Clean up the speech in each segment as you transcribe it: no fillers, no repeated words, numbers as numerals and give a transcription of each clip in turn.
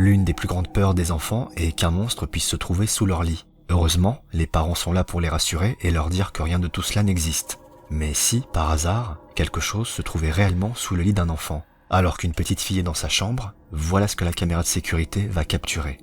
L'une des plus grandes peurs des enfants est qu'un monstre puisse se trouver sous leur lit. Heureusement, les parents sont là pour les rassurer et leur dire que rien de tout cela n'existe. Mais si, par hasard, quelque chose se trouvait réellement sous le lit d'un enfant, alors qu'une petite fille est dans sa chambre, voilà ce que la caméra de sécurité va capturer.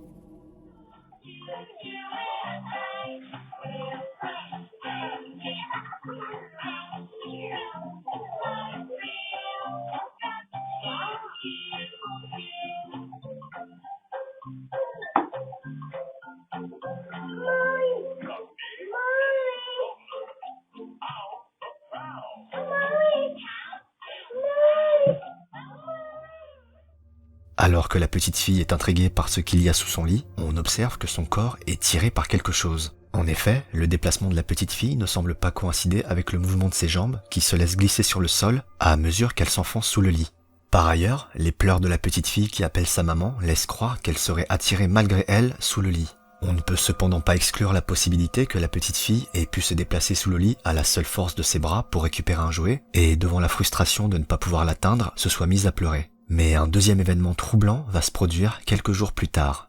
Alors que la petite fille est intriguée par ce qu'il y a sous son lit, on observe que son corps est tiré par quelque chose. En effet, le déplacement de la petite fille ne semble pas coïncider avec le mouvement de ses jambes qui se laissent glisser sur le sol à mesure qu'elle s'enfonce sous le lit. Par ailleurs, les pleurs de la petite fille qui appelle sa maman laissent croire qu'elle serait attirée malgré elle sous le lit. On ne peut cependant pas exclure la possibilité que la petite fille ait pu se déplacer sous le lit à la seule force de ses bras pour récupérer un jouet et, devant la frustration de ne pas pouvoir l'atteindre, se soit mise à pleurer. Mais un deuxième événement troublant va se produire quelques jours plus tard.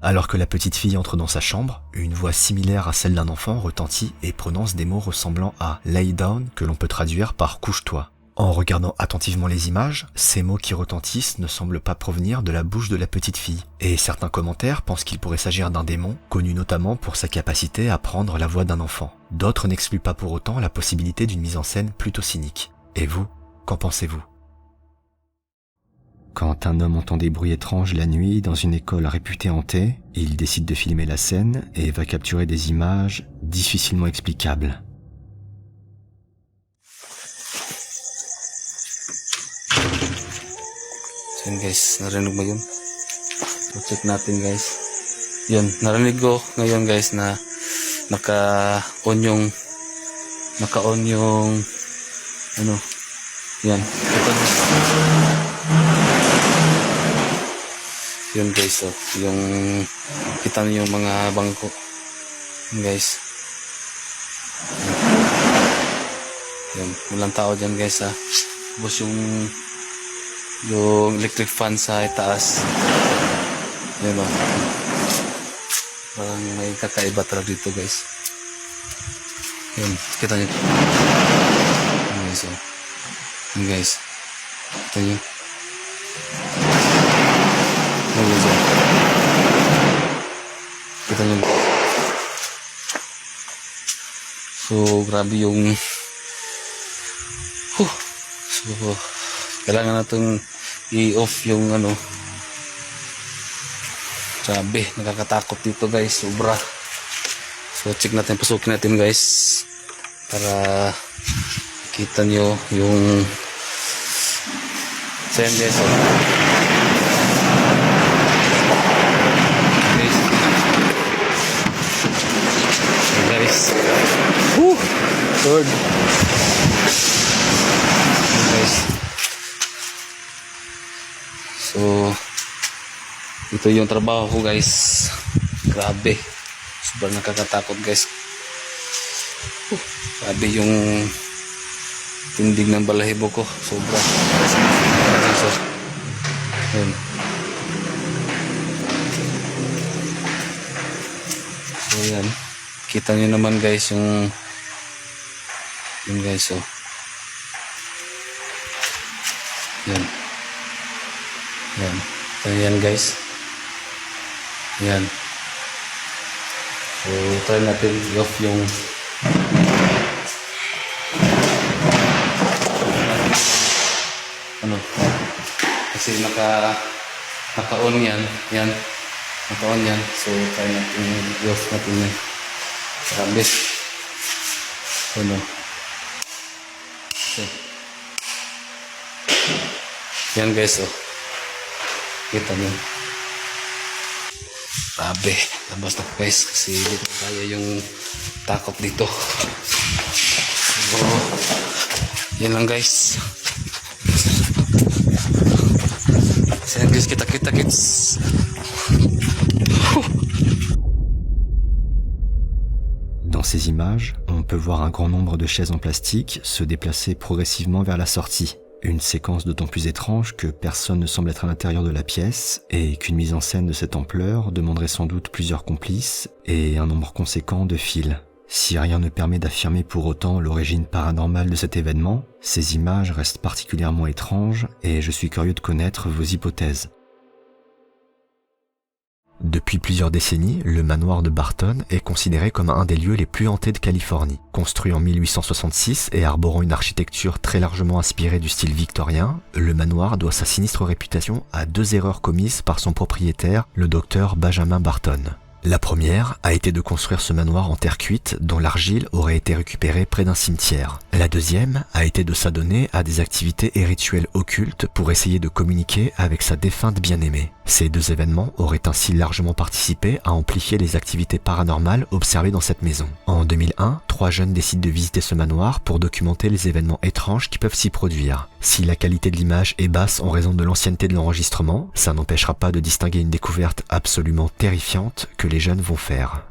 Alors que la petite fille entre dans sa chambre, une voix similaire à celle d'un enfant retentit et prononce des mots ressemblant à « lay down » que l'on peut traduire par « couche-toi ». En regardant attentivement les images, ces mots qui retentissent ne semblent pas provenir de la bouche de la petite fille. Et certains commentaires pensent qu'il pourrait s'agir d'un démon, connu notamment pour sa capacité à prendre la voix d'un enfant. D'autres n'excluent pas pour autant la possibilité d'une mise en scène plutôt cynique. Et vous, qu'en pensez-vous ? Quand un homme entend des bruits étranges la nuit dans une école réputée hantée, il décide de filmer la scène et va capturer des images difficilement explicables. So yun guys, narinig mo yun? So check natin guys. Yun, narinig ko ngayon guys na naka-on yung ano, yan. Ito. Yun guys, so yung kita niyo yung mga bangko. Yun guys. Yan, walang tao dyan guys ha. Tapos yung electric fan sa itaas. Yan ba? Parang may kakaiba talaga dito guys. Yan, kita niyo. Yan guys, so. Yan guys. Kita niyo. Kita nyo. So grabe yung so kailangan natin i-off yung ano. Grabe, nakakatakot dito guys, sobra. So check natin, pasukin natin guys para kita nyo yung guys. Guys. Third. Guys. So, ito yung trabaho ko guys. Grabe. Sobrang nakakatakot guys. Grabe yung tindig ng balahibo ko. Sobra. So, yun. So, yan. Kita nyo naman guys yung guys, oh. Yan. Yan. So, yan guys. Yan. So, try natin i-off yung ano. Kasi naka-on yan. Yan. Naka-on yan. So, try natin i-off natin yan. Grabe. Ano? So. Yan guys, oh. Kita nyo. Grabe, labas na guys kasi dito tayo yung takot dito. So, yan lang guys. Guys, kita kids. Dans ces images, on peut voir un grand nombre de chaises en plastique se déplacer progressivement vers la sortie. Une séquence d'autant plus étrange que personne ne semble être à l'intérieur de la pièce et qu'une mise en scène de cette ampleur demanderait sans doute plusieurs complices et un nombre conséquent de fils. Si rien ne permet d'affirmer pour autant l'origine paranormale de cet événement, ces images restent particulièrement étranges et je suis curieux de connaître vos hypothèses. Depuis plusieurs décennies, le manoir de Barton est considéré comme un des lieux les plus hantés de Californie. Construit en 1866 et arborant une architecture très largement inspirée du style victorien, le manoir doit sa sinistre réputation à 2 erreurs commises par son propriétaire, le docteur Benjamin Barton. La première a été de construire ce manoir en terre cuite dont l'argile aurait été récupérée près d'un cimetière. La deuxième a été de s'adonner à des activités et rituels occultes pour essayer de communiquer avec sa défunte bien-aimée. Ces 2 événements auraient ainsi largement participé à amplifier les activités paranormales observées dans cette maison. En 2001, 3 jeunes décident de visiter ce manoir pour documenter les événements étranges qui peuvent s'y produire. Si la qualité de l'image est basse en raison de l'ancienneté de l'enregistrement, ça n'empêchera pas de distinguer une découverte absolument terrifiante que les jeunes vont faire.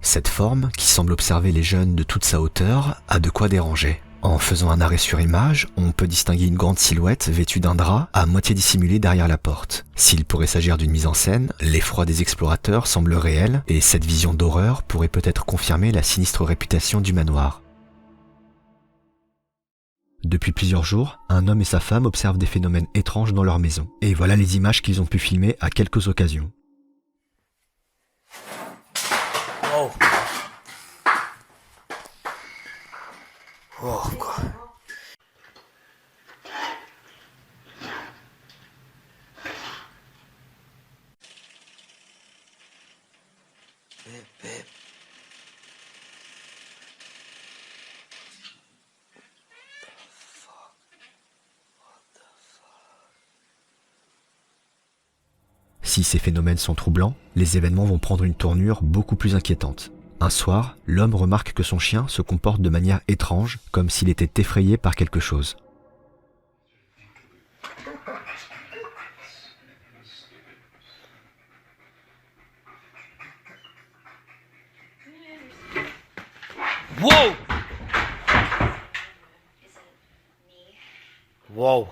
Cette forme, qui semble observer les jeunes de toute sa hauteur, a de quoi déranger. En faisant un arrêt sur image, on peut distinguer une grande silhouette vêtue d'un drap à moitié dissimulée derrière la porte. S'il pourrait s'agir d'une mise en scène, l'effroi des explorateurs semble réel et cette vision d'horreur pourrait peut-être confirmer la sinistre réputation du manoir. Depuis plusieurs jours, un homme et sa femme observent des phénomènes étranges dans leur maison. Et voilà les images qu'ils ont pu filmer à quelques occasions. Oh. Oh God. Babe. Si ces phénomènes sont troublants, les événements vont prendre une tournure beaucoup plus inquiétante. Un soir, l'homme remarque que son chien se comporte de manière étrange, comme s'il était effrayé par quelque chose. Wow! Wow!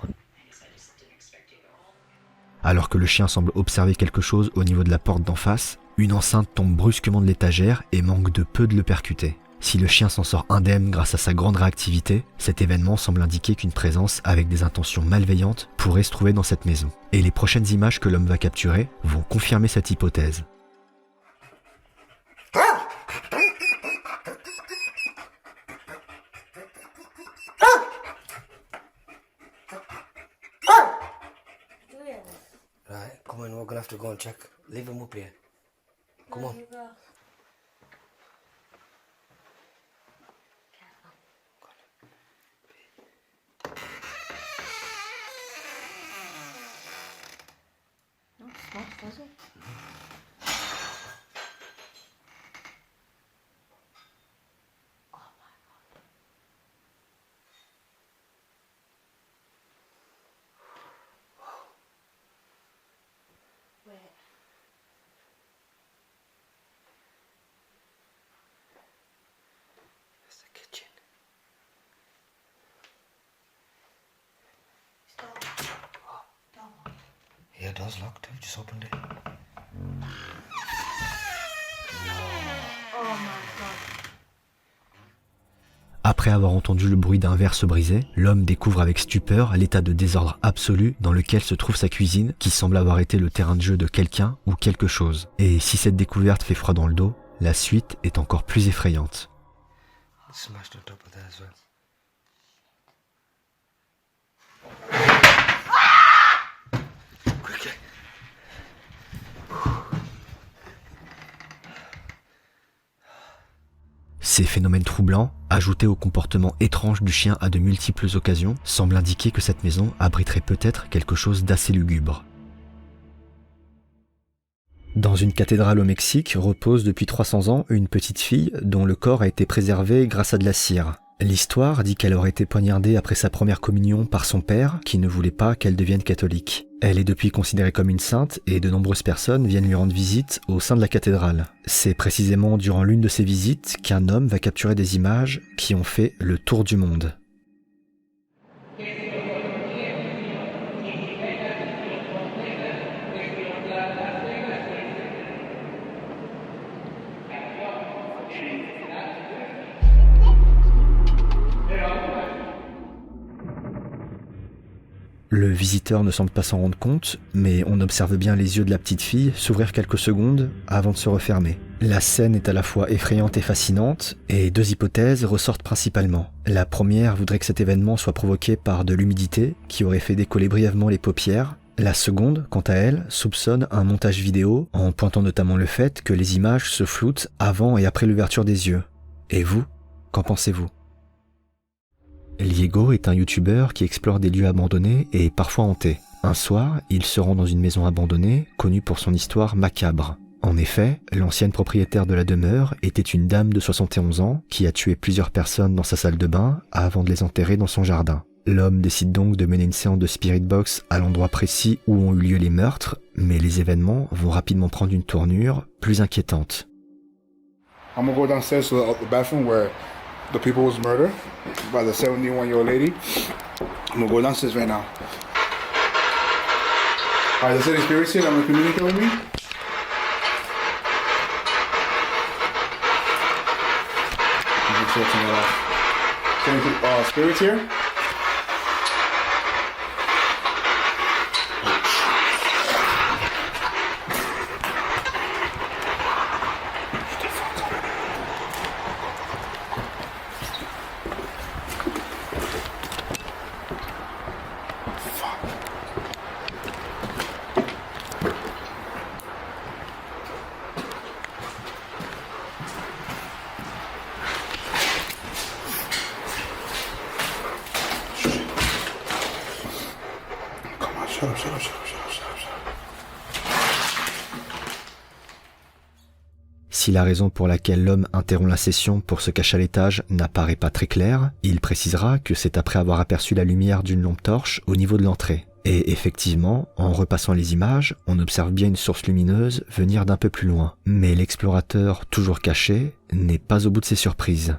Alors que le chien semble observer quelque chose au niveau de la porte d'en face, une enceinte tombe brusquement de l'étagère et manque de peu de le percuter. Si le chien s'en sort indemne grâce à sa grande réactivité, cet événement semble indiquer qu'une présence avec des intentions malveillantes pourrait se trouver dans cette maison. Et les prochaines images que l'homme va capturer vont confirmer cette hypothèse. Right, come on, we're gonna have to go and check. Leave him up here. Come on. No, it's not fuzzy. Where? It's the kitchen. It's dark. Dark. Yeah, it does lock too. Just opened it. Oh my God. Après avoir entendu le bruit d'un verre se briser, l'homme découvre avec stupeur l'état de désordre absolu dans lequel se trouve sa cuisine, qui semble avoir été le terrain de jeu de quelqu'un ou quelque chose. Et si cette découverte fait froid dans le dos, la suite est encore plus effrayante. Smashed on top of that as well. Quickly. Ces phénomènes troublants, ajoutés au comportement étrange du chien à de multiples occasions, semblent indiquer que cette maison abriterait peut-être quelque chose d'assez lugubre. Dans une cathédrale au Mexique repose depuis 300 ans une petite fille dont le corps a été préservé grâce à de la cire. L'histoire dit qu'elle aurait été poignardée après sa première communion par son père qui ne voulait pas qu'elle devienne catholique. Elle est depuis considérée comme une sainte et de nombreuses personnes viennent lui rendre visite au sein de la cathédrale. C'est précisément durant l'une de ces visites qu'un homme va capturer des images qui ont fait le tour du monde. Le visiteur ne semble pas s'en rendre compte, mais on observe bien les yeux de la petite fille s'ouvrir quelques secondes avant de se refermer. La scène est à la fois effrayante et fascinante, et deux hypothèses ressortent principalement. La première voudrait que cet événement soit provoqué par de l'humidité qui aurait fait décoller brièvement les paupières. La seconde, quant à elle, soupçonne un montage vidéo en pointant notamment le fait que les images se floutent avant et après l'ouverture des yeux. Et vous, qu'en pensez-vous ? Liego est un youtubeur qui explore des lieux abandonnés et parfois hantés. Un soir, il se rend dans une maison abandonnée, connue pour son histoire macabre. En effet, l'ancienne propriétaire de la demeure était une dame de 71 ans qui a tué plusieurs personnes dans sa salle de bain avant de les enterrer dans son jardin. L'homme décide donc de mener une séance de spirit box à l'endroit précis où ont eu lieu les meurtres, mais les événements vont rapidement prendre une tournure plus inquiétante. I'm gonna go downstairs to the bathroom where the people was murdered by the 71-year-old lady. I'm gonna go downstairs right now. Alright, the city spirits here. I'm gonna communicate with me. I'm just turn it off. Spirits here. Shut up. Si la raison pour laquelle l'homme interrompt la session pour se cacher à l'étage n'apparaît pas très claire, il précisera que c'est après avoir aperçu la lumière d'une lampe torche au niveau de l'entrée. Et effectivement, en repassant les images, on observe bien une source lumineuse venir d'un peu plus loin. Mais l'explorateur, toujours caché, n'est pas au bout de ses surprises.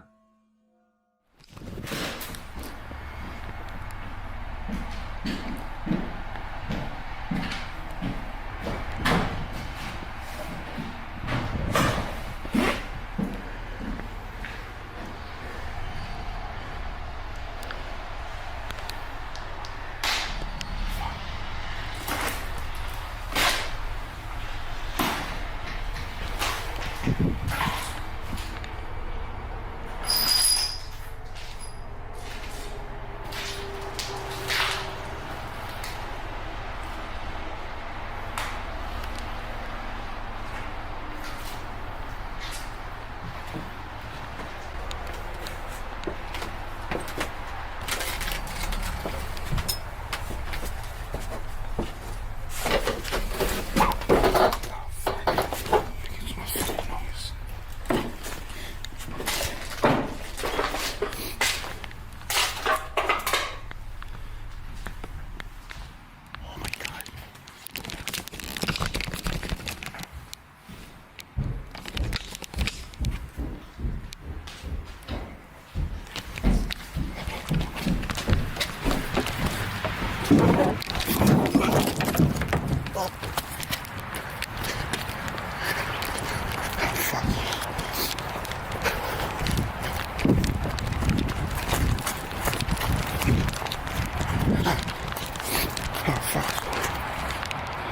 Oh, fuck.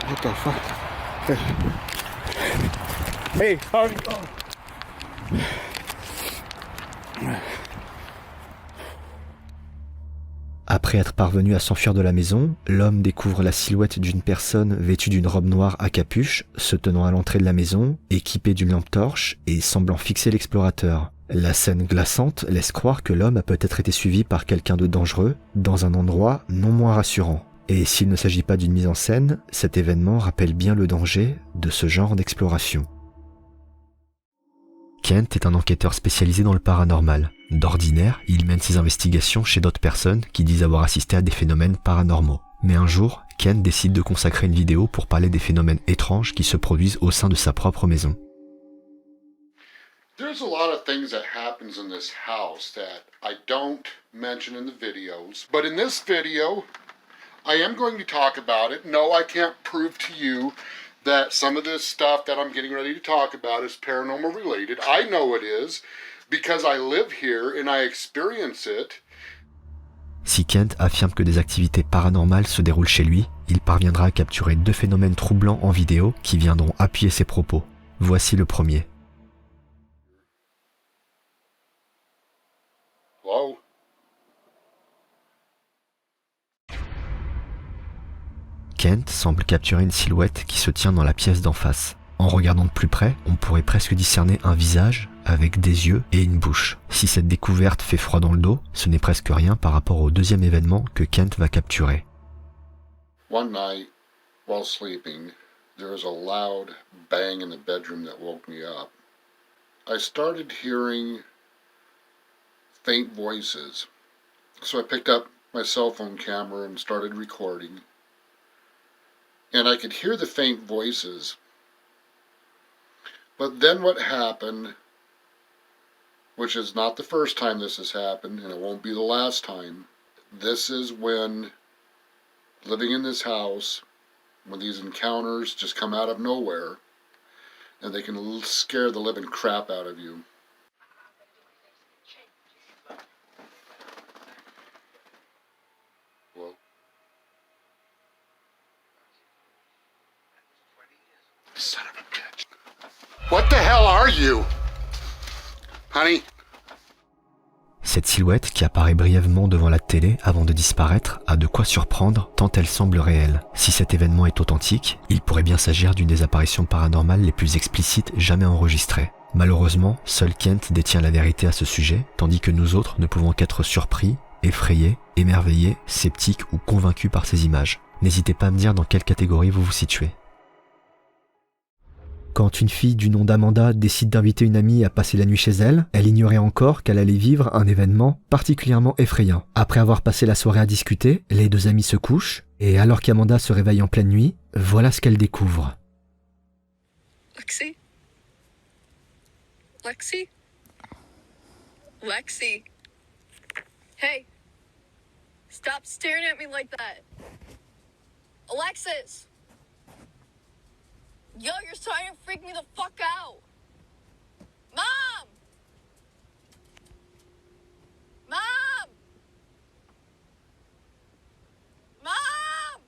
What the fuck? Hey, hurry. Oh. Après être parvenu à s'enfuir de la maison, l'homme découvre la silhouette d'une personne vêtue d'une robe noire à capuche, se tenant à l'entrée de la maison, équipée d'une lampe torche et semblant fixer l'explorateur. La scène glaçante laisse croire que l'homme a peut-être été suivi par quelqu'un de dangereux, dans un endroit non moins rassurant. Et s'il ne s'agit pas d'une mise en scène, cet événement rappelle bien le danger de ce genre d'exploration. Kent est un enquêteur spécialisé dans le paranormal. D'ordinaire, il mène ses investigations chez d'autres personnes qui disent avoir assisté à des phénomènes paranormaux. Mais un jour, Kent décide de consacrer une vidéo pour parler des phénomènes étranges qui se produisent au sein de sa propre maison. There's a lot of things that happens in this house that I don't mention in the videos. But in this video, I am going to talk about it. No, I can't prove to you that some of this stuff that I'm getting ready to talk about is paranormal related. I know it is because I live here and I experience it. Si Kent affirme que des activités paranormales se déroulent chez lui, il parviendra à capturer 2 phénomènes troublants en vidéo qui viendront appuyer ses propos. Voici le premier. Hello? Kent semble capturer une silhouette qui se tient dans la pièce d'en face. En regardant de plus près, on pourrait presque discerner un visage avec des yeux et une bouche. Si cette découverte fait froid dans le dos, ce n'est presque rien par rapport au deuxième événement que Kent va capturer. One night, while sleeping, there was a loud bang in the bedroom that woke me up. I started hearing faint voices. So I picked up my cell phone camera and started recording. And I could hear the faint voices. But then what happened, which is not the first time this has happened, and it won't be the last time, this is when, living in this house, when these encounters just come out of nowhere, and they can scare the living crap out of you. Well, son of a bitch. What the hell are you? Honey? Cette silhouette qui apparaît brièvement devant la télé avant de disparaître a de quoi surprendre tant elle semble réelle. Si cet événement est authentique, il pourrait bien s'agir d'une des apparitions paranormales les plus explicites jamais enregistrées. Malheureusement, seul Kent détient la vérité à ce sujet, tandis que nous autres ne pouvons qu'être surpris, effrayés, émerveillés, sceptiques ou convaincus par ces images. N'hésitez pas à me dire dans quelle catégorie vous vous situez. Quand une fille du nom d'Amanda décide d'inviter une amie à passer la nuit chez elle, elle ignorait encore qu'elle allait vivre un événement particulièrement effrayant. Après avoir passé la soirée à discuter, les 2 amies se couchent, et alors qu'Amanda se réveille en pleine nuit, voilà ce qu'elle découvre. Lexi? Lexi? Lexi? Hey! Stop staring at me like that! Alexis! Yo, you're starting to freak me the fuck out! Mom! Mom! Mom!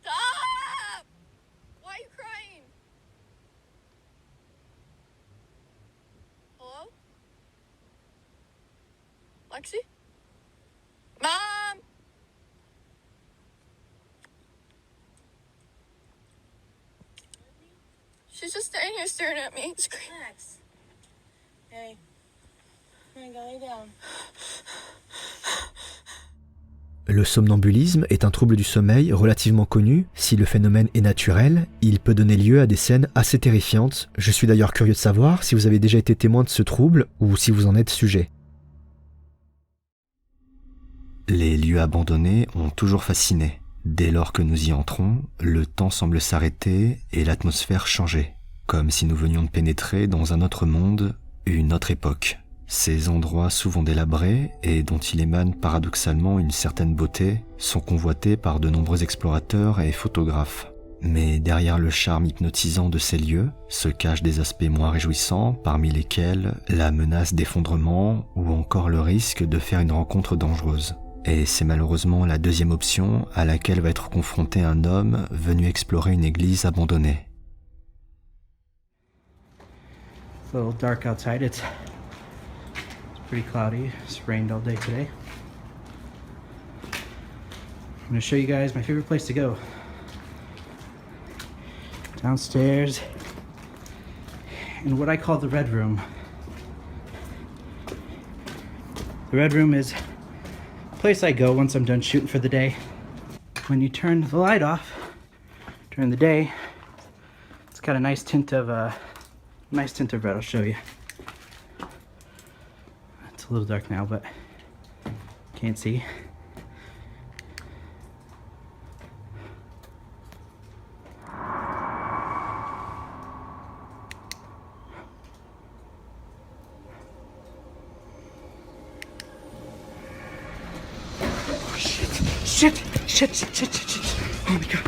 Stop! Why are you crying? Hello? Lexi? Mom! She's just standing here staring at me. Relax. Hey. Hey, go lay down. Le somnambulisme est un trouble du sommeil relativement connu. Si le phénomène est naturel, il peut donner lieu à des scènes assez terrifiantes. Je suis d'ailleurs curieux de savoir si vous avez déjà été témoin de ce trouble ou si vous en êtes sujet. Les lieux abandonnés ont toujours fasciné. Dès lors que nous y entrons, le temps semble s'arrêter et l'atmosphère changer, comme si nous venions de pénétrer dans un autre monde, une autre époque. Ces endroits souvent délabrés et dont il émane paradoxalement une certaine beauté sont convoités par de nombreux explorateurs et photographes. Mais derrière le charme hypnotisant de ces lieux se cachent des aspects moins réjouissants, parmi lesquels la menace d'effondrement ou encore le risque de faire une rencontre dangereuse. Et c'est malheureusement la deuxième option à laquelle va être confronté un homme venu explorer une église abandonnée. It's a little dark outside. It's pretty cloudy. It's rained all day today. I'm going to show you guys my favorite place to go. Downstairs in what I call the Red Room. The Red Room is a place I go once I'm done shooting for the day. When you turn the light off during the day, it's got a nice tint of red. I'll show you. It's a little dark now, but can't see. Shit. Oh my god.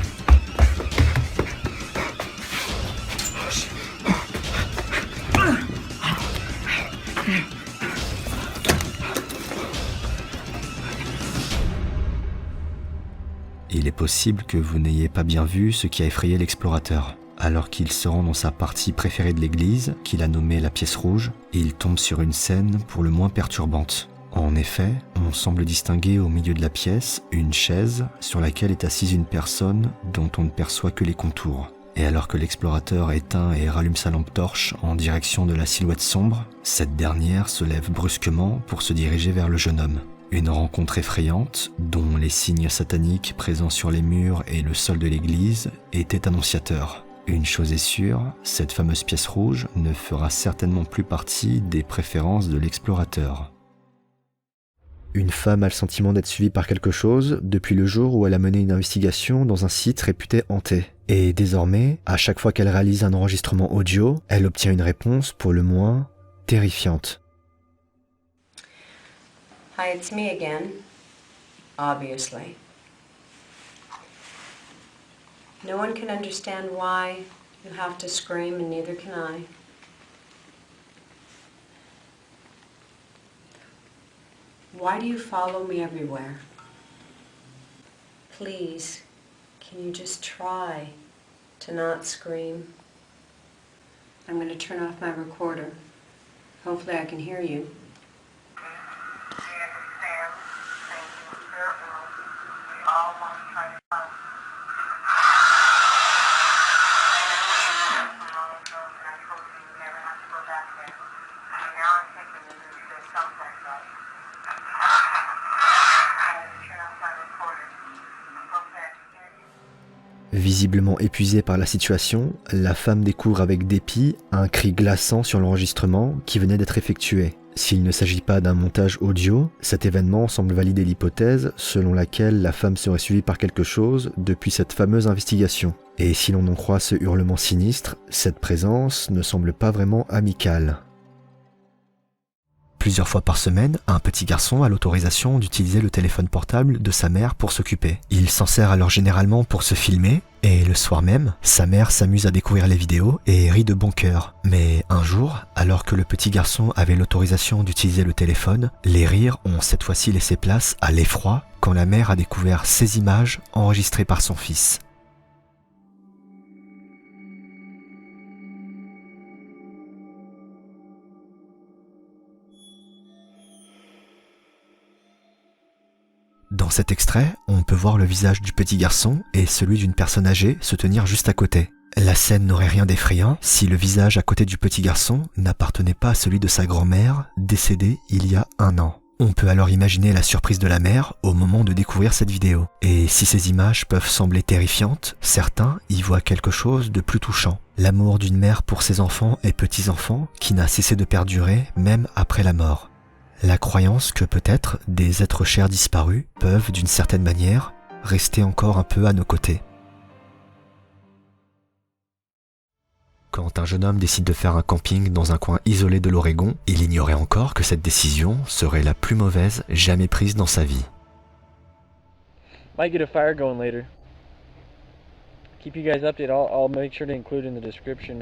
Il est possible que vous n'ayez pas bien vu ce qui a effrayé l'explorateur. Alors qu'il se rend dans sa partie préférée de l'église, qu'il a nommée la pièce rouge, il tombe sur une scène pour le moins perturbante. En effet, on semble distinguer au milieu de la pièce une chaise sur laquelle est assise une personne dont on ne perçoit que les contours. Et alors que l'explorateur éteint et rallume sa lampe torche en direction de la silhouette sombre, cette dernière se lève brusquement pour se diriger vers le jeune homme. Une rencontre effrayante, dont les signes sataniques présents sur les murs et le sol de l'église étaient annonciateurs. Une chose est sûre, cette fameuse pièce rouge ne fera certainement plus partie des préférences de l'explorateur. Une femme a le sentiment d'être suivie par quelque chose depuis le jour où elle a mené une investigation dans un site réputé hanté. Et désormais, à chaque fois qu'elle réalise un enregistrement audio, elle obtient une réponse pour le moins terrifiante. Hi, it's me again, obviously. No one can understand why you have to scream, and neither can I. Why do you follow me everywhere? Please, can you just try to not scream? I'm going to turn off my recorder. Hopefully I can hear you. Visiblement épuisée par la situation, la femme découvre avec dépit un cri glaçant sur l'enregistrement qui venait d'être effectué. S'il ne s'agit pas d'un montage audio, cet événement semble valider l'hypothèse selon laquelle la femme serait suivie par quelque chose depuis cette fameuse investigation. Et si l'on en croit ce hurlement sinistre, cette présence ne semble pas vraiment amicale. Plusieurs fois par semaine, un petit garçon a l'autorisation d'utiliser le téléphone portable de sa mère pour s'occuper. Il s'en sert alors généralement pour se filmer, et le soir même, sa mère s'amuse à découvrir les vidéos et rit de bon cœur. Mais un jour, alors que le petit garçon avait l'autorisation d'utiliser le téléphone, les rires ont cette fois-ci laissé place à l'effroi quand la mère a découvert ces images enregistrées par son fils. Dans cet extrait, on peut voir le visage du petit garçon et celui d'une personne âgée se tenir juste à côté. La scène n'aurait rien d'effrayant si le visage à côté du petit garçon n'appartenait pas à celui de sa grand-mère, décédée il y a 1 an. On peut alors imaginer la surprise de la mère au moment de découvrir cette vidéo. Et si ces images peuvent sembler terrifiantes, certains y voient quelque chose de plus touchant. L'amour d'une mère pour ses enfants et petits-enfants qui n'a cessé de perdurer même après la mort. La croyance que peut-être des êtres chers disparus peuvent, d'une certaine manière, rester encore un peu à nos côtés. Quand un jeune homme décide de faire un camping dans un coin isolé de l'Oregon, il ignorait encore que cette décision serait la plus mauvaise jamais prise dans sa vie. Might get a fire going later. keep you guys updated. I'll make sure to include in the description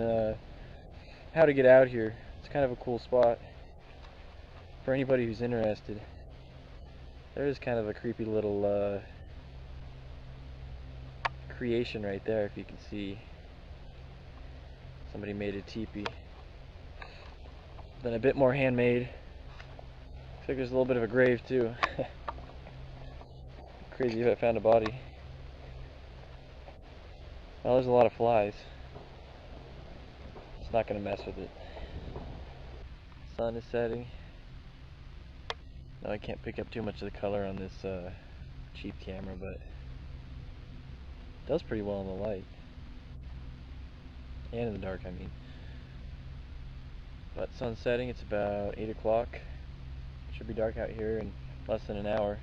how to get out here. It's kind of a cool spot for anybody who's interested. There is kind of a creepy little creation right there, if you can see. Somebody made a teepee. Then a bit more handmade. Looks like there's a little bit of a grave too. Crazy if I found a body. Well, there's a lot of flies. It's not gonna mess with it. Sun is setting. Now I can't pick up too much of the color on this cheap camera, but it does pretty well in the light. And in the dark, I mean. But sun's setting, it's about 8 o'clock. Should be dark out here in less than an hour.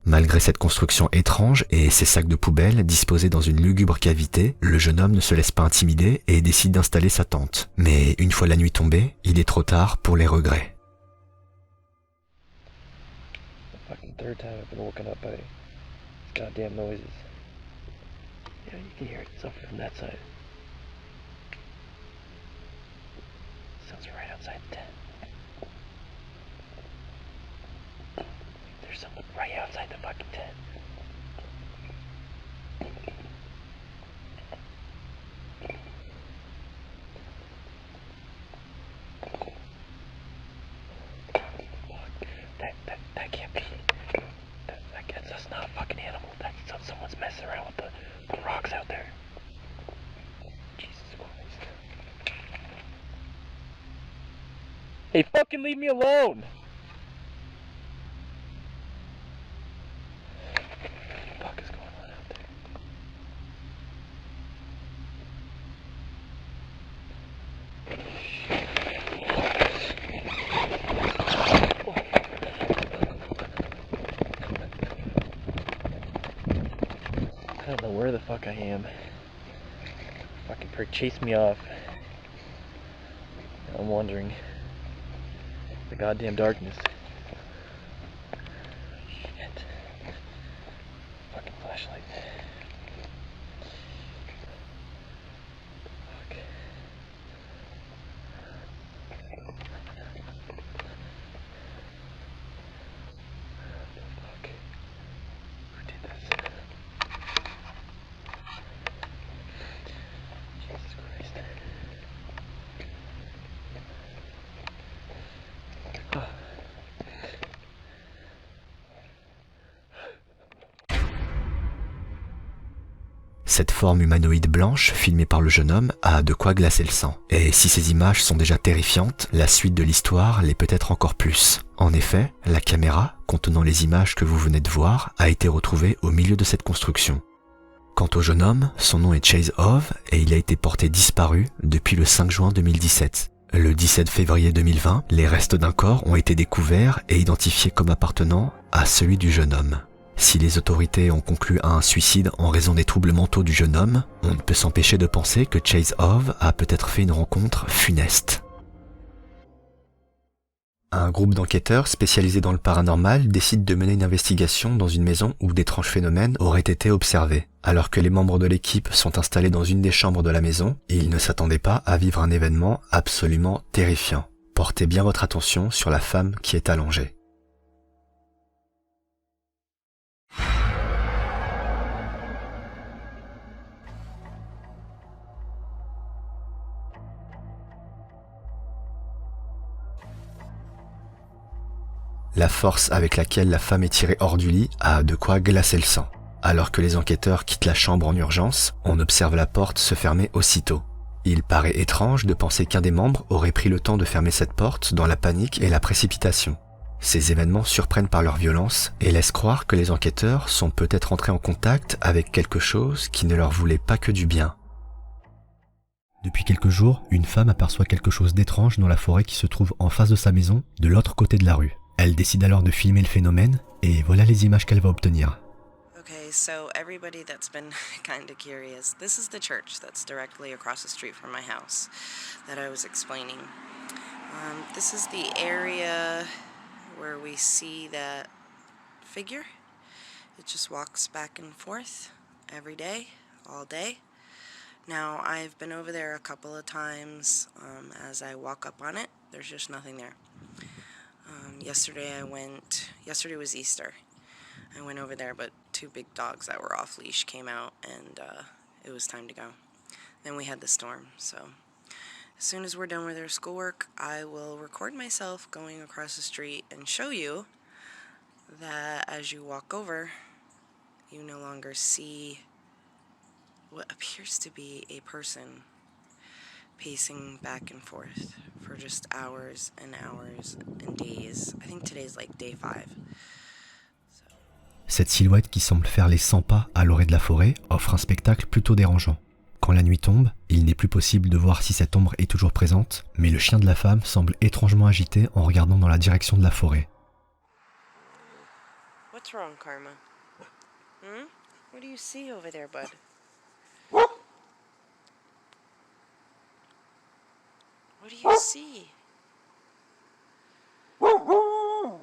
Malgré cette construction étrange et ces sacs de poubelle disposés dans une lugubre cavité, le jeune homme ne se laisse pas intimider et décide d'installer sa tente. Mais une fois la nuit tombée, il est trop tard pour les regrets. The fucking third time I've been woken up by these goddamn noises. Yeah, you can hear it. It's up from that side. Sounds right outside the tent. There's someone right outside the fucking tent. That can't be. That's not a fucking animal. That's someone's messing around with the rocks out there. Jesus Christ. Hey, fucking leave me alone! What the fuck is going on out there? I don't know where the fuck I am. Fucking prick chased me off. I'm wondering. The goddamn darkness. Shit. Fucking flashlight. Fuck. Fuck. Who did this? Jesus Christ. Ah. Cette forme humanoïde blanche, filmée par le jeune homme, a de quoi glacer le sang. Et si ces images sont déjà terrifiantes, la suite de l'histoire l'est peut-être encore plus. En effet, la caméra, contenant les images que vous venez de voir, a été retrouvée au milieu de cette construction. Quant au jeune homme, son nom est Chase Hove et il a été porté disparu depuis le 5 juin 2017. Le 17 février 2020, les restes d'un corps ont été découverts et identifiés comme appartenant à celui du jeune homme. Si les autorités ont conclu à un suicide en raison des troubles mentaux du jeune homme, on ne peut s'empêcher de penser que Chase Hove a peut-être fait une rencontre funeste. Un groupe d'enquêteurs spécialisés dans le paranormal décide de mener une investigation dans une maison où d'étranges phénomènes auraient été observés. Alors que les membres de l'équipe sont installés dans une des chambres de la maison, ils ne s'attendaient pas à vivre un événement absolument terrifiant. Portez bien votre attention sur la femme qui est allongée. La force avec laquelle la femme est tirée hors du lit a de quoi glacer le sang. Alors que les enquêteurs quittent la chambre en urgence, on observe la porte se fermer aussitôt. Il paraît étrange de penser qu'un des membres aurait pris le temps de fermer cette porte dans la panique et la précipitation. Ces événements surprennent par leur violence et laissent croire que les enquêteurs sont peut-être entrés en contact avec quelque chose qui ne leur voulait pas que du bien. Depuis quelques jours, une femme aperçoit quelque chose d'étrange dans la forêt qui se trouve en face de sa maison, de l'autre côté de la rue. Elle décide alors de filmer le phénomène et voilà les images qu'elle va obtenir. Okay, so everybody that's been kind of curious, this is the church that's directly across the street from my house that I was explaining. This is the area where we see that figure. It just walks back and forth every day all day. Now, I've been over there a couple of times. As I walk up on it, there's just nothing there. Yesterday was Easter. I went over there, but 2 big dogs that were off leash came out, and it was time to go. Then we had the storm, so as soon as we're done with our schoolwork, I will record myself going across the street and show you that as you walk over, you no longer see what appears to be a person pacing back and forth for just hours and hours and days. I think today's like day 5. Cette silhouette qui semble faire les 100 pas à l'orée de la forêt offre un spectacle plutôt dérangeant. Quand la nuit tombe, il n'est plus possible de voir si cette ombre est toujours présente, mais le chien de la femme semble étrangement agité en regardant dans la direction de la forêt. What's wrong, Karma? What do you see over there, bud? What do you see? What?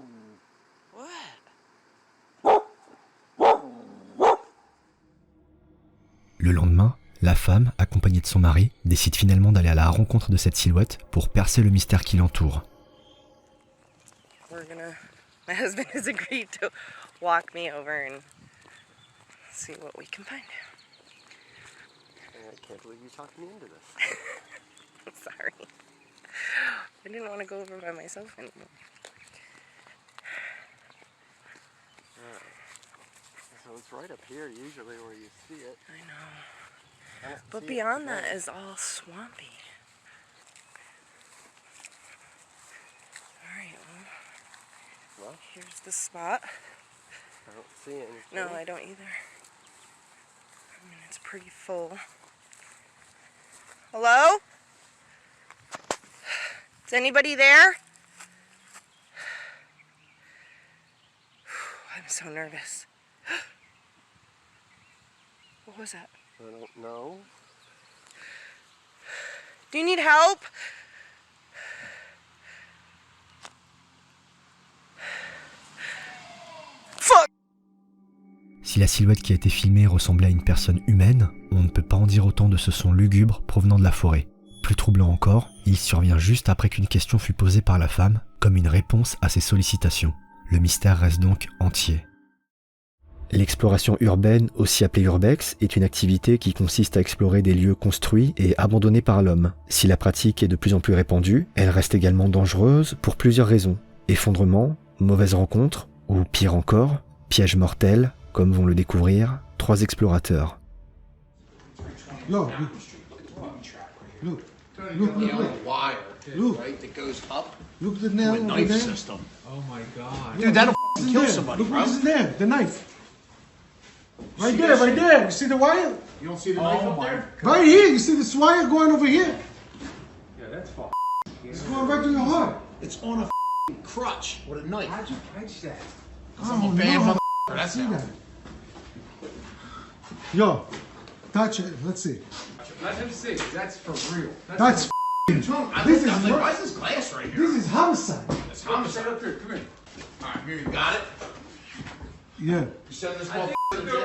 Le lendemain, la femme, accompagnée de son mari, décide finalement d'aller à la rencontre de cette silhouette pour percer le mystère qui l'entoure. My husband has agreed to walk me over and see what we can find. I can't believe you talked me into this. I'm sorry. I didn't want to go over by myself anymore. So it's right up here usually where you see it. I know. But beyond that is all swampy. Alright, well, here's the spot. I don't see anything. No, I don't either. I mean, it's pretty full. Hello? Is anybody there? I'm so nervous. What was that? I don't know. Do you need help? Fuck! Si la silhouette qui a été filmée ressemblait à une personne humaine, on ne peut pas en dire autant de ce son lugubre provenant de la forêt. Plus troublant encore, il survient juste après qu'une question fut posée par la femme, comme une réponse à ses sollicitations. Le mystère reste donc entier. L'exploration urbaine, aussi appelée urbex, est une activité qui consiste à explorer des lieux construits et abandonnés par l'homme. Si la pratique est de plus en plus répandue, elle reste également dangereuse pour plusieurs raisons. Effondrement, mauvaises rencontres, ou pire encore, pièges mortels, comme vont le découvrir 3 explorateurs. Look, look, look, look, wire, look, right, that goes up look at the nail to a over knife there. system. Oh my God. Dude, that'll Look kill there. somebody, Look bro. what is there, the knife. Right See there, that right shit? there. You see the wire? You don't see the knife up there? Right here, you see this wire going over here? Yeah, that's fucking. It's going right to your heart. It's on a crutch with a knife. How'd you catch that? Cause I'm a bad motherfucker. That's see how. that. Yo, touch it. Let's see. Let him see. That's for real. That's This is why is this glass right here? this is homicide. It's homicide. Up here. Come here. All right, here you got it. Yeah. You send this motherfucker.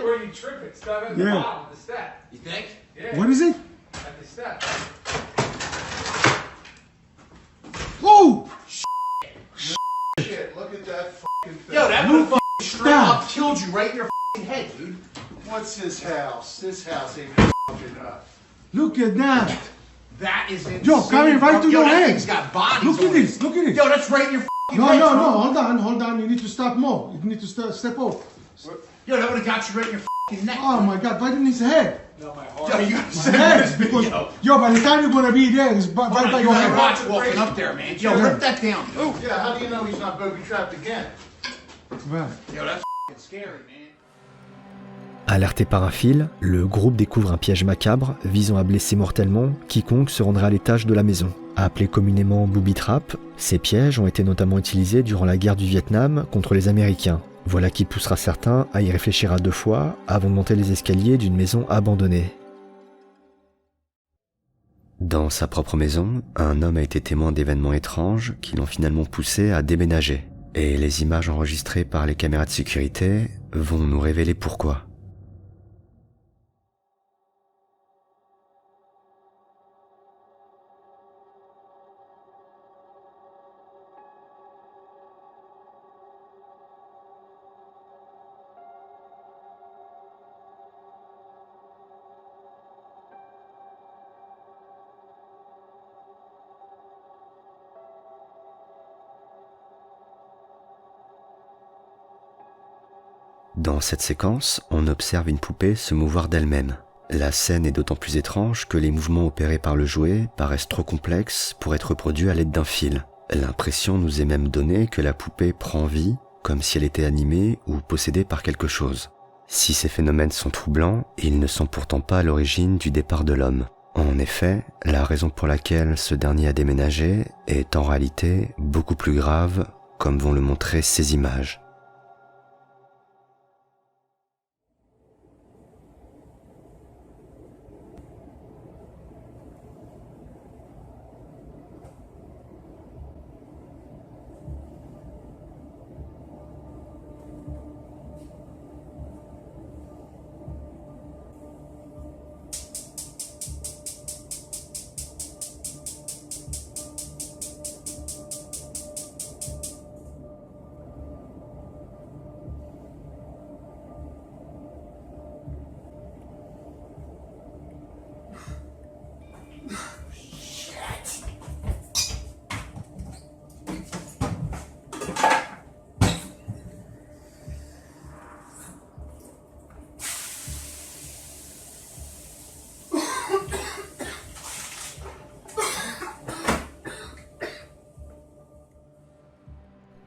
Where you trip it, stop at the the Yeah. bottom of the step. You think? Yeah. What is it? At the step. Oh! Shit, look at that fucking thing. Yo, that Look motherfucker straight that. up killed you right in your fucking head, dude. What's this house? This house ain't fucking up. Look at that. That is insane. Yo, coming right to Yo, your that head. thing's got bodies Look on at this. Look at it. this. Yo, that's right in your fucking No, head. no, bro. no. Hold on. You need to stop more. You need to step off. Yo, that would have got you right in your fucking neck. Oh my God, right in his head. Not my Yo, heart. you gotta My send head. this Because, video. yo, by the time you're gonna be there, it's right by You your gotta head. watch walking up there, man. Yo, Yeah. rip that down. Ooh. Yeah, how do you know he's not booby trapped again? Right. Yo, that's fucking scary, man. Alerté par un fil, le groupe découvre un piège macabre visant à blesser mortellement quiconque se rendrait à l'étage de la maison. Appelés communément booby trap, ces pièges ont été notamment utilisés durant la guerre du Vietnam contre les Américains. Voilà qui poussera certains à y réfléchir à 2 fois avant de monter les escaliers d'une maison abandonnée. Dans sa propre maison, un homme a été témoin d'événements étranges qui l'ont finalement poussé à déménager. Et les images enregistrées par les caméras de sécurité vont nous révéler pourquoi. Dans cette séquence, on observe une poupée se mouvoir d'elle-même. La scène est d'autant plus étrange que les mouvements opérés par le jouet paraissent trop complexes pour être reproduits à l'aide d'un fil. L'impression nous est même donnée que la poupée prend vie, comme si elle était animée ou possédée par quelque chose. Si ces phénomènes sont troublants, ils ne sont pourtant pas à l'origine du départ de l'homme. En effet, la raison pour laquelle ce dernier a déménagé est en réalité beaucoup plus grave, comme vont le montrer ces images.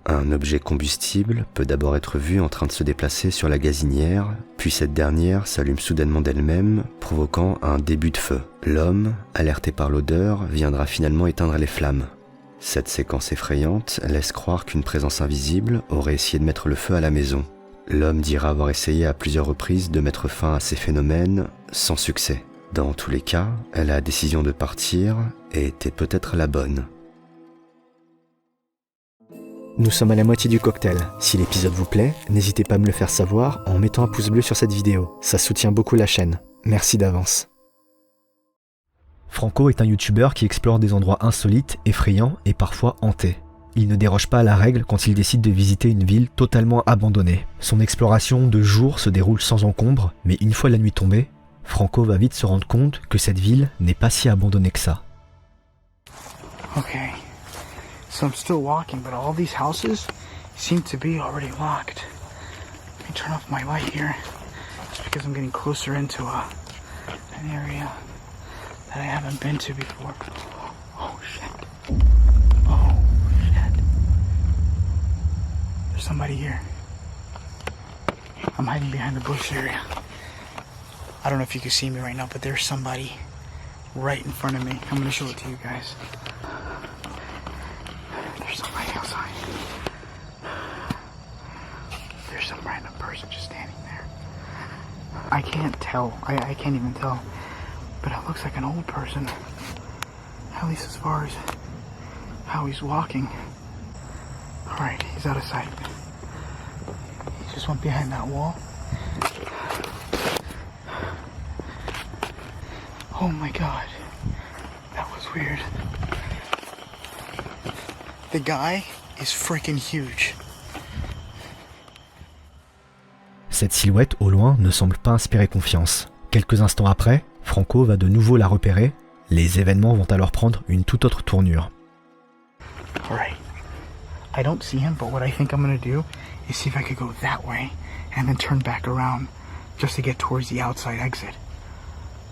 Un objet combustible peut d'abord être vu en train de se déplacer sur la gazinière, puis cette dernière s'allume soudainement d'elle-même, provoquant un début de feu. L'homme, alerté par l'odeur, viendra finalement éteindre les flammes. Cette séquence effrayante laisse croire qu'une présence invisible aurait essayé de mettre le feu à la maison. L'homme dira avoir essayé à plusieurs reprises de mettre fin à ces phénomènes, sans succès. Dans tous les cas, la décision de partir était peut-être la bonne. Nous sommes à la moitié du cocktail. Si l'épisode vous plaît, n'hésitez pas à me le faire savoir en mettant un pouce bleu sur cette vidéo. Ça soutient beaucoup la chaîne. Merci d'avance. Franco est un youtubeur qui explore des endroits insolites, effrayants et parfois hantés. Il ne déroge pas à la règle quand il décide de visiter une ville totalement abandonnée. Son exploration de jour se déroule sans encombre, mais une fois la nuit tombée, Franco va vite se rendre compte que cette ville n'est pas si abandonnée que ça. Okay, so I'm still walking, but all these houses seem to be already locked. Let me turn off my light here, just because I'm getting closer into an area that I haven't been to before. Oh shit. Oh shit. There's somebody here. I'm hiding behind the bush area. I don't know if you can see me right now, but there's somebody right in front of me. I'm gonna show it to you guys. There's somebody outside. There's some random person just standing there. I can't tell. I can't even tell. But it looks like an old person. At least as far as how he's walking. Alright, he's out of sight. He just went behind that wall. Oh my god. That was weird. The guy is freaking huge. Cette silhouette au loin ne semble pas inspirer confiance. Quelques instants après, Franco va de nouveau la repérer. Les événements vont alors prendre une toute autre tournure. Alright. I don't see him, but what I think I'm gonna do is see if I could go that way and then turn back around just to get towards the outside exit.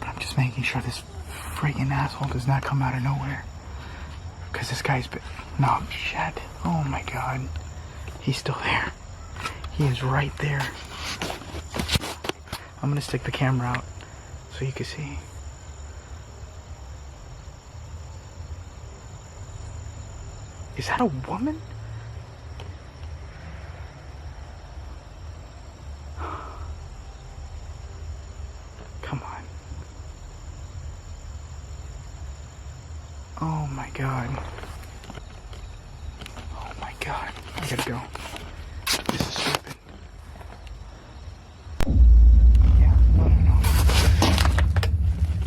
But I'm just making sure this freaking asshole does not come out of nowhere. Because this guy's been... No, shit. Oh my god. He's still there. He is right there. I'm gonna stick the camera out so you can see. Is that a woman? Come on. Oh my god. Oh my god. I gotta go. This is stupid. Yeah, no.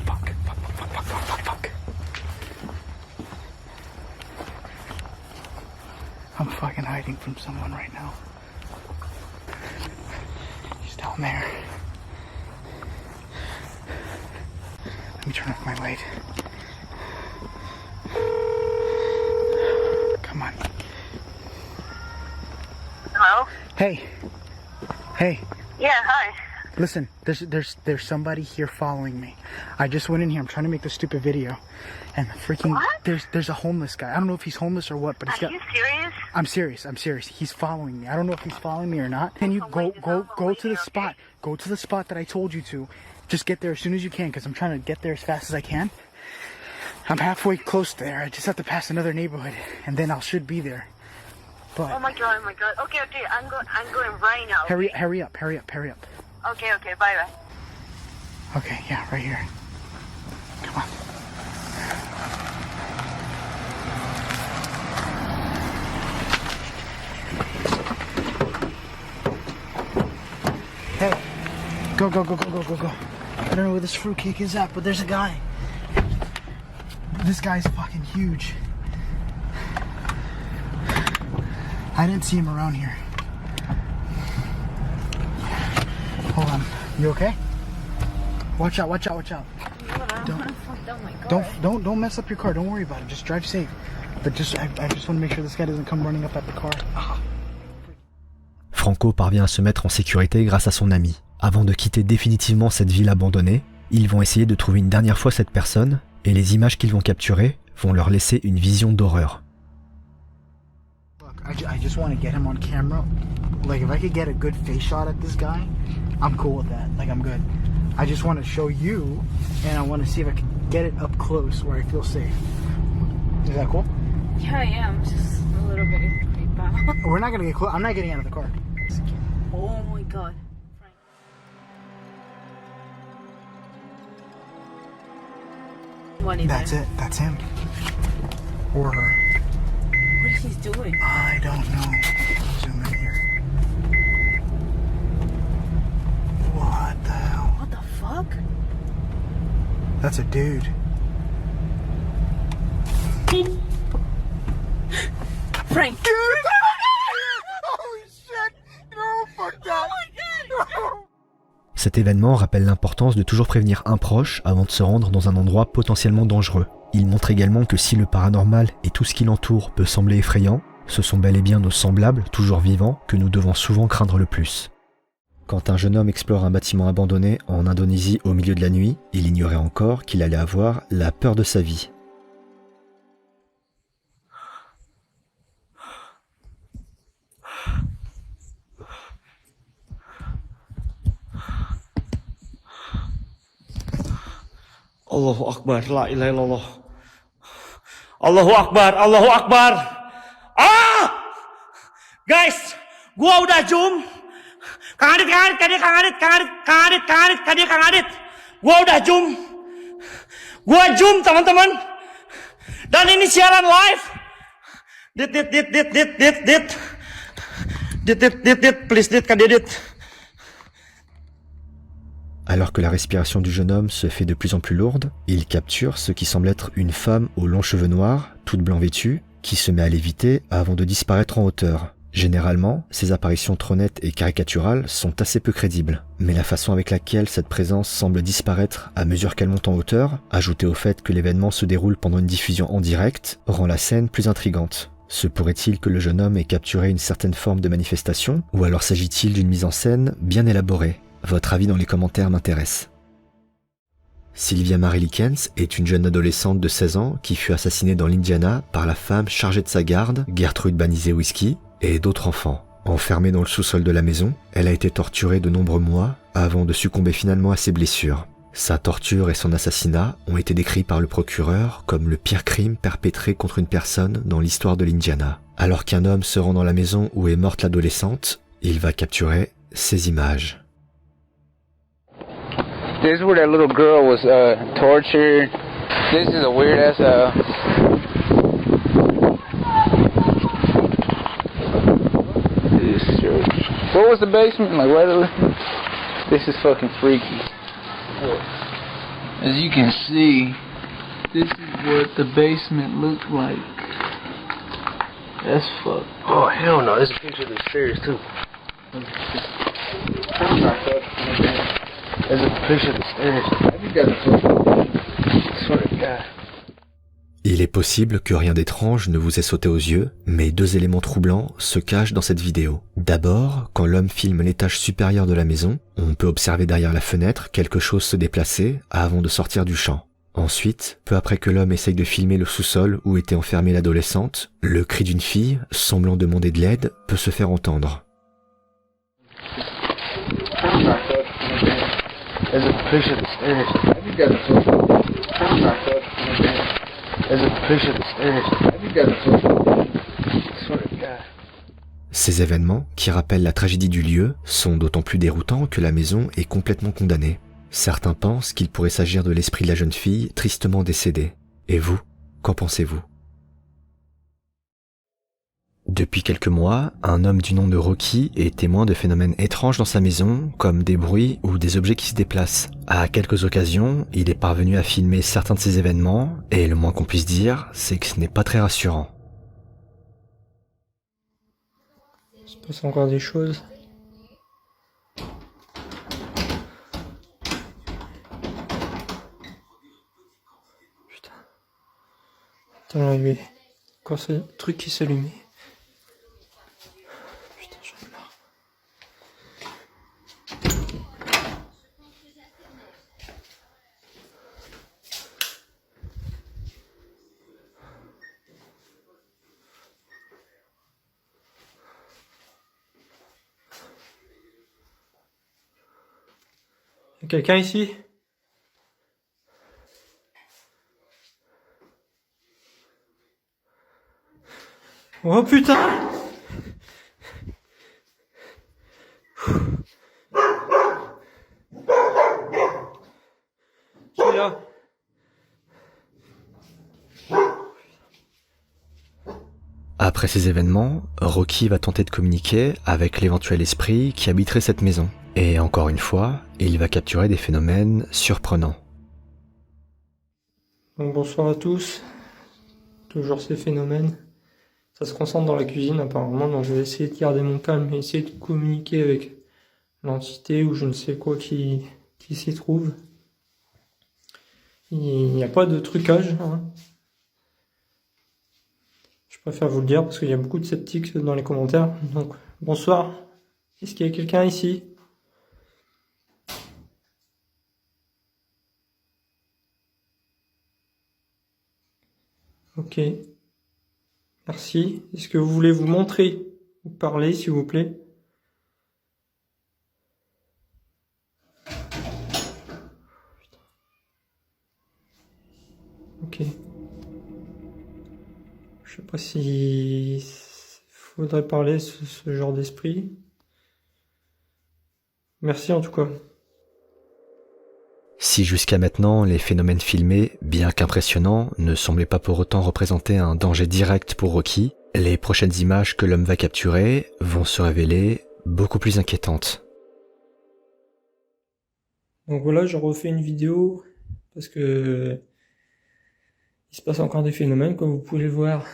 Fuck. I'm fucking hiding from someone right now. He's down there. Let me turn off my light. Come on. Hello? Hey. Yeah, hi. Listen, there's somebody here following me. I just went in here. I'm trying to make this stupid video, and freaking What? there's a homeless guy. I don't know if he's homeless or what, but he's got. Are you serious? I'm serious. He's following me. I don't know if he's following me or not. Can you go to the spot? Go to the spot that I told you to. Just get there as soon as you can, because I'm trying to get there as fast as I can. I'm halfway close there. I just have to pass another neighborhood, and then I should be there. But Oh my god. Okay, I'm going right now. hurry up. Okay, bye. Okay, yeah, right here. Come on. Hey, go. I don't know where this fruitcake is at, but there's a guy. This guy's fucking huge. I didn't see him around here. Hold on. You okay? Watch out. Don't mess up your car. Don't worry about it. Just drive safe. But I just want to make sure this guy doesn't come running up at the car. Franco parvient à se mettre en sécurité grâce à son ami. Avant de quitter définitivement cette ville abandonnée, ils vont essayer de trouver une dernière fois cette personne, et les images qu'ils vont capturer vont leur laisser une vision d'horreur. I just want to get him on camera. Like, if I could get a good face shot at this guy, I'm cool with that. Like, I'm good. I just want to show you, and I want to see if I can get it up close where I feel safe. Is that cool? Yeah, I'm just a little bit creeped out. We're not going to get close. I'm not getting out of the car. Oh my god. That's it. That's him. Or her. What is he doing? I don't know. Zoom in here. What the hell? What the fuck? That's a dude. Frank. Holy shit! No, fuck that! Cet événement rappelle l'importance de toujours prévenir un proche avant de se rendre dans un endroit potentiellement dangereux. Il montre également que si le paranormal et tout ce qui l'entoure peut sembler effrayant, ce sont bel et bien nos semblables, toujours vivants, que nous devons souvent craindre le plus. Quand un jeune homme explore un bâtiment abandonné en Indonésie au milieu de la nuit, il ignorait encore qu'il allait avoir la peur de sa vie. Allahu Akbar, la ilaha illallah. Allahu Akbar. Ah! Guys, gua udah zoom. Kang Adit. Gua udah zoom. Gua zoom, teman-teman. Dan ini siaran live. Please, Kadidit. Alors que la respiration du jeune homme se fait de plus en plus lourde, il capture ce qui semble être une femme aux longs cheveux noirs, toute blanc vêtue, qui se met à léviter avant de disparaître en hauteur. Généralement, ces apparitions trop nettes et caricaturales sont assez peu crédibles, mais la façon avec laquelle cette présence semble disparaître à mesure qu'elle monte en hauteur, ajoutée au fait que l'événement se déroule pendant une diffusion en direct, rend la scène plus intrigante. Se pourrait-il que le jeune homme ait capturé une certaine forme de manifestation, ou alors s'agit-il d'une mise en scène bien élaborée? Votre avis dans les commentaires m'intéresse. Sylvia Marie Likens est une jeune adolescente de 16 ans qui fut assassinée dans l'Indiana par la femme chargée de sa garde, Gertrude Banizet-Whisky, et d'autres enfants. Enfermée dans le sous-sol de la maison, elle a été torturée de nombreux mois avant de succomber finalement à ses blessures. Sa torture et son assassinat ont été décrits par le procureur comme le pire crime perpétré contre une personne dans l'histoire de l'Indiana. Alors qu'un homme se rend dans la maison où est morte l'adolescente, il va capturer ces images. This is where that little girl was tortured. This is a weird ass this church. What was the basement? Like right. This is fucking freaky. As you can see, this is what the basement looked like. That's fucked. Oh hell no! There's a picture of the stairs too. There's a picture of the stairs. I swear to God. Il est possible que rien d'étrange ne vous ait sauté aux yeux, mais 2 éléments troublants se cachent dans cette vidéo. D'abord, quand l'homme filme l'étage supérieur de la maison, on peut observer derrière la fenêtre quelque chose se déplacer avant de sortir du champ. Ensuite, peu après que l'homme essaye de filmer le sous-sol où était enfermée l'adolescente, le cri d'une fille, semblant demander de l'aide, peut se faire entendre. Ces événements, qui rappellent la tragédie du lieu, sont d'autant plus déroutants que la maison est complètement condamnée. Certains pensent qu'il pourrait s'agir de l'esprit de la jeune fille tristement décédée. Et vous, qu'en pensez-vous ? Depuis quelques mois, un homme du nom de Rocky est témoin de phénomènes étranges dans sa maison, comme des bruits ou des objets qui se déplacent. À quelques occasions, il est parvenu à filmer certains de ces événements, et le moins qu'on puisse dire, c'est que ce n'est pas très rassurant. Il se passe encore des choses. Putain. Putain, il y avait encore ce truc qui s'allumait. Putain, j'en ai marre. Y a quelqu'un ici? Oh putain! Je suis là. Après ces événements, Rocky va tenter de communiquer avec l'éventuel esprit qui habiterait cette maison. Et encore une fois, il va capturer des phénomènes surprenants. Donc bonsoir à tous. Toujours ces phénomènes. Ça se concentre dans la cuisine apparemment, donc je vais essayer de garder mon calme et essayer de communiquer avec l'entité ou je ne sais quoi qui s'y trouve. Il n'y a pas de trucage, hein. Je préfère vous le dire parce qu'il y a beaucoup de sceptiques dans les commentaires. Donc bonsoir. Est-ce qu'il y a quelqu'un ici? Ok. Merci. Est-ce que vous voulez vous montrer ou parler, s'il vous plaît? Ok. Je sais pas si faudrait parler ce genre d'esprit. Merci en tout cas. Si jusqu'à maintenant, les phénomènes filmés, bien qu'impressionnants, ne semblaient pas pour autant représenter un danger direct pour Rocky, les prochaines images que l'homme va capturer vont se révéler beaucoup plus inquiétantes. Donc voilà, je refais une vidéo parce que il se passe encore des phénomènes, comme vous pouvez le voir.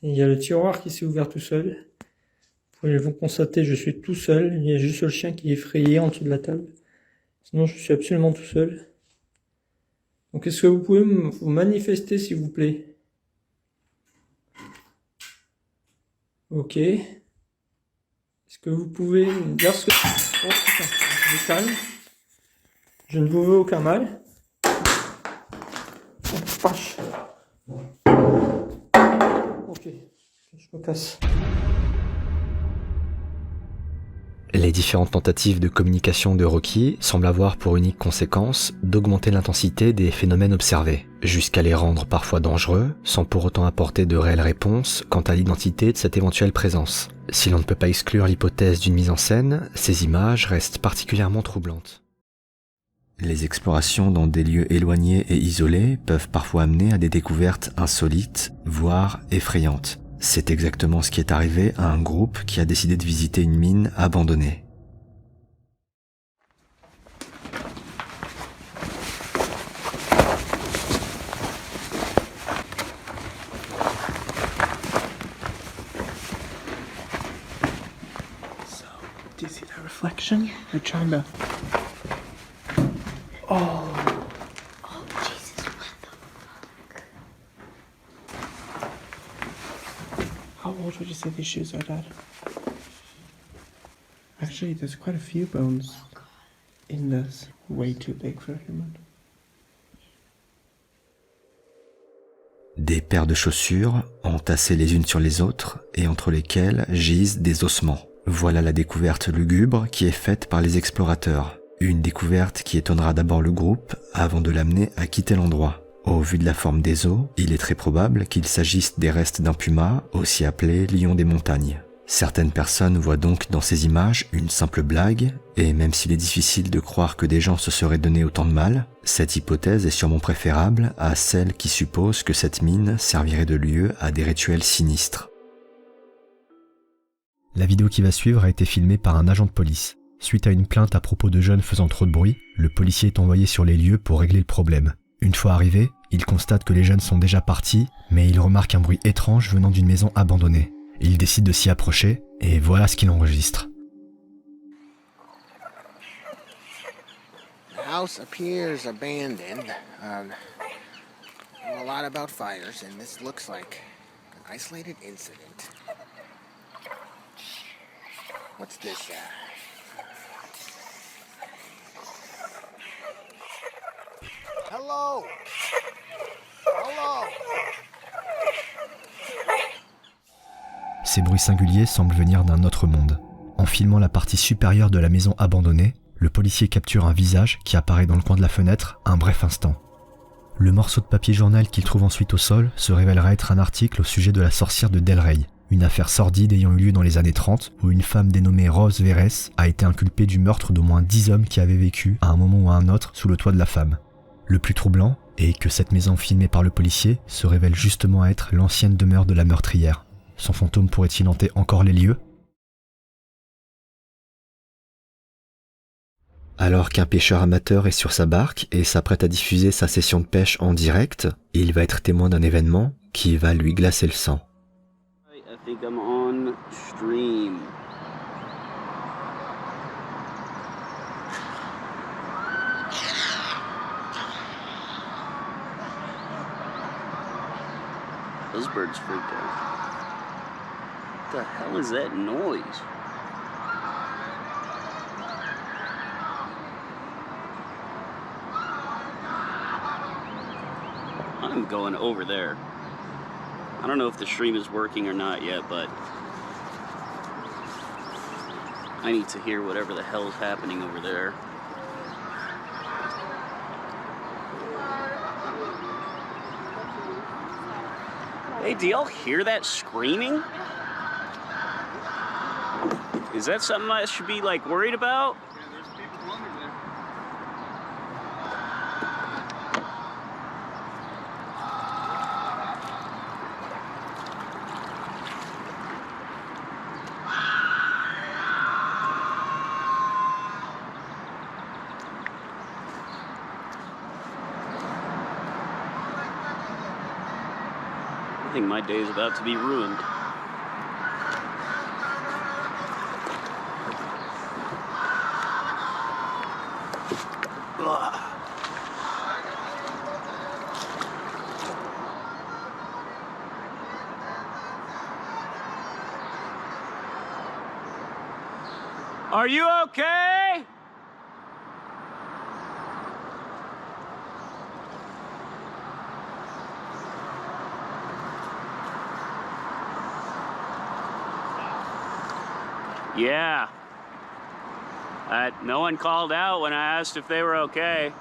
Il y a le tiroir qui s'est ouvert tout seul. Vous pouvez vous constater, je suis tout seul. Il y a juste le chien qui est effrayé en dessous de la table. Sinon, je suis absolument tout seul. Donc, est-ce que vous pouvez vous manifester, s'il vous plaît? Ok. Est-ce que vous pouvez me dire ce que... Oh putain, je me calme. Je ne vous veux aucun mal. Oh, vache. Ok, je me casse. Les différentes tentatives de communication de Rocky semblent avoir pour unique conséquence d'augmenter l'intensité des phénomènes observés, jusqu'à les rendre parfois dangereux, sans pour autant apporter de réelles réponses quant à l'identité de cette éventuelle présence. Si l'on ne peut pas exclure l'hypothèse d'une mise en scène, ces images restent particulièrement troublantes. Les explorations dans des lieux éloignés et isolés peuvent parfois amener à des découvertes insolites, voire effrayantes. C'est exactement ce qui est arrivé à un groupe qui a décidé de visiter une mine abandonnée. So, do you see that reflection? They're trying to... Oh. Oh, Jesus, what the fuck? say these shoes are, Dad? Actually, there's quite a few bones in this. Way too big for a human. Des paires de chaussures, entassées les unes sur les autres, et entre lesquelles gisent des ossements. Voilà la découverte lugubre qui est faite par les explorateurs. Une découverte qui étonnera d'abord le groupe avant de l'amener à quitter l'endroit. Au vu de la forme des os, il est très probable qu'il s'agisse des restes d'un puma, aussi appelé lion des montagnes. Certaines personnes voient donc dans ces images une simple blague, et même s'il est difficile de croire que des gens se seraient donné autant de mal, cette hypothèse est sûrement préférable à celle qui suppose que cette mine servirait de lieu à des rituels sinistres. La vidéo qui va suivre a été filmée par un agent de police. Suite à une plainte à propos de jeunes faisant trop de bruit, le policier est envoyé sur les lieux pour régler le problème. Une fois arrivé, il constate que les jeunes sont déjà partis, mais il remarque un bruit étrange venant d'une maison abandonnée. Il décide de s'y approcher, et voilà ce qu'il enregistre. The house appears abandoned. I know a lot about fires, and this looks like an isolated incident. What's this? Hello! Hello! Ces bruits singuliers semblent venir d'un autre monde. En filmant la partie supérieure de la maison abandonnée, le policier capture un visage qui apparaît dans le coin de la fenêtre un bref instant. Le morceau de papier journal qu'il trouve ensuite au sol se révélera être un article au sujet de la sorcière de Delray, une affaire sordide ayant eu lieu dans les années 30 où une femme dénommée Rose Verres a été inculpée du meurtre d'au moins 10 hommes qui avaient vécu à un moment ou à un autre sous le toit de la femme. Le plus troublant est que cette maison filmée par le policier se révèle justement être l'ancienne demeure de la meurtrière. Son fantôme pourrait-il hanter encore les lieux? Alors qu'un pêcheur amateur est sur sa barque et s'apprête à diffuser sa session de pêche en direct, il va être témoin d'un événement qui va lui glacer le sang. I think I'm on stream. Those birds freaked out. What the hell is that noise? I'm going over there. I don't know if the stream is working or not yet, but I need to hear whatever the hell is happening over there. Hey, do y'all hear that screaming? Is that something I should be, like, worried about? I think my day is about to be ruined. Are you okay? Yeah. No one called out when I asked if they were okay.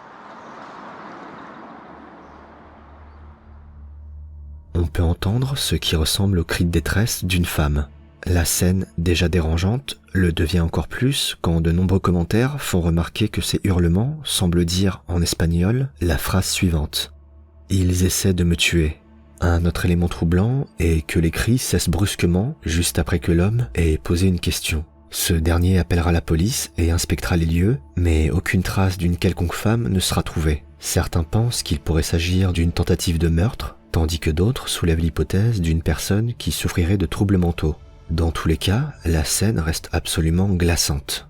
On peut entendre ce qui ressemble au cri de détresse d'une femme. La scène, déjà dérangeante, le devient encore plus quand de nombreux commentaires font remarquer que ces hurlements semblent dire en espagnol la phrase suivante. « Ils essaient de me tuer ». Un autre élément troublant est que les cris cessent brusquement juste après que l'homme ait posé une question. Ce dernier appellera la police et inspectera les lieux, mais aucune trace d'une quelconque femme ne sera trouvée. Certains pensent qu'il pourrait s'agir d'une tentative de meurtre, tandis que d'autres soulèvent l'hypothèse d'une personne qui souffrirait de troubles mentaux. Dans tous les cas, la scène reste absolument glaçante.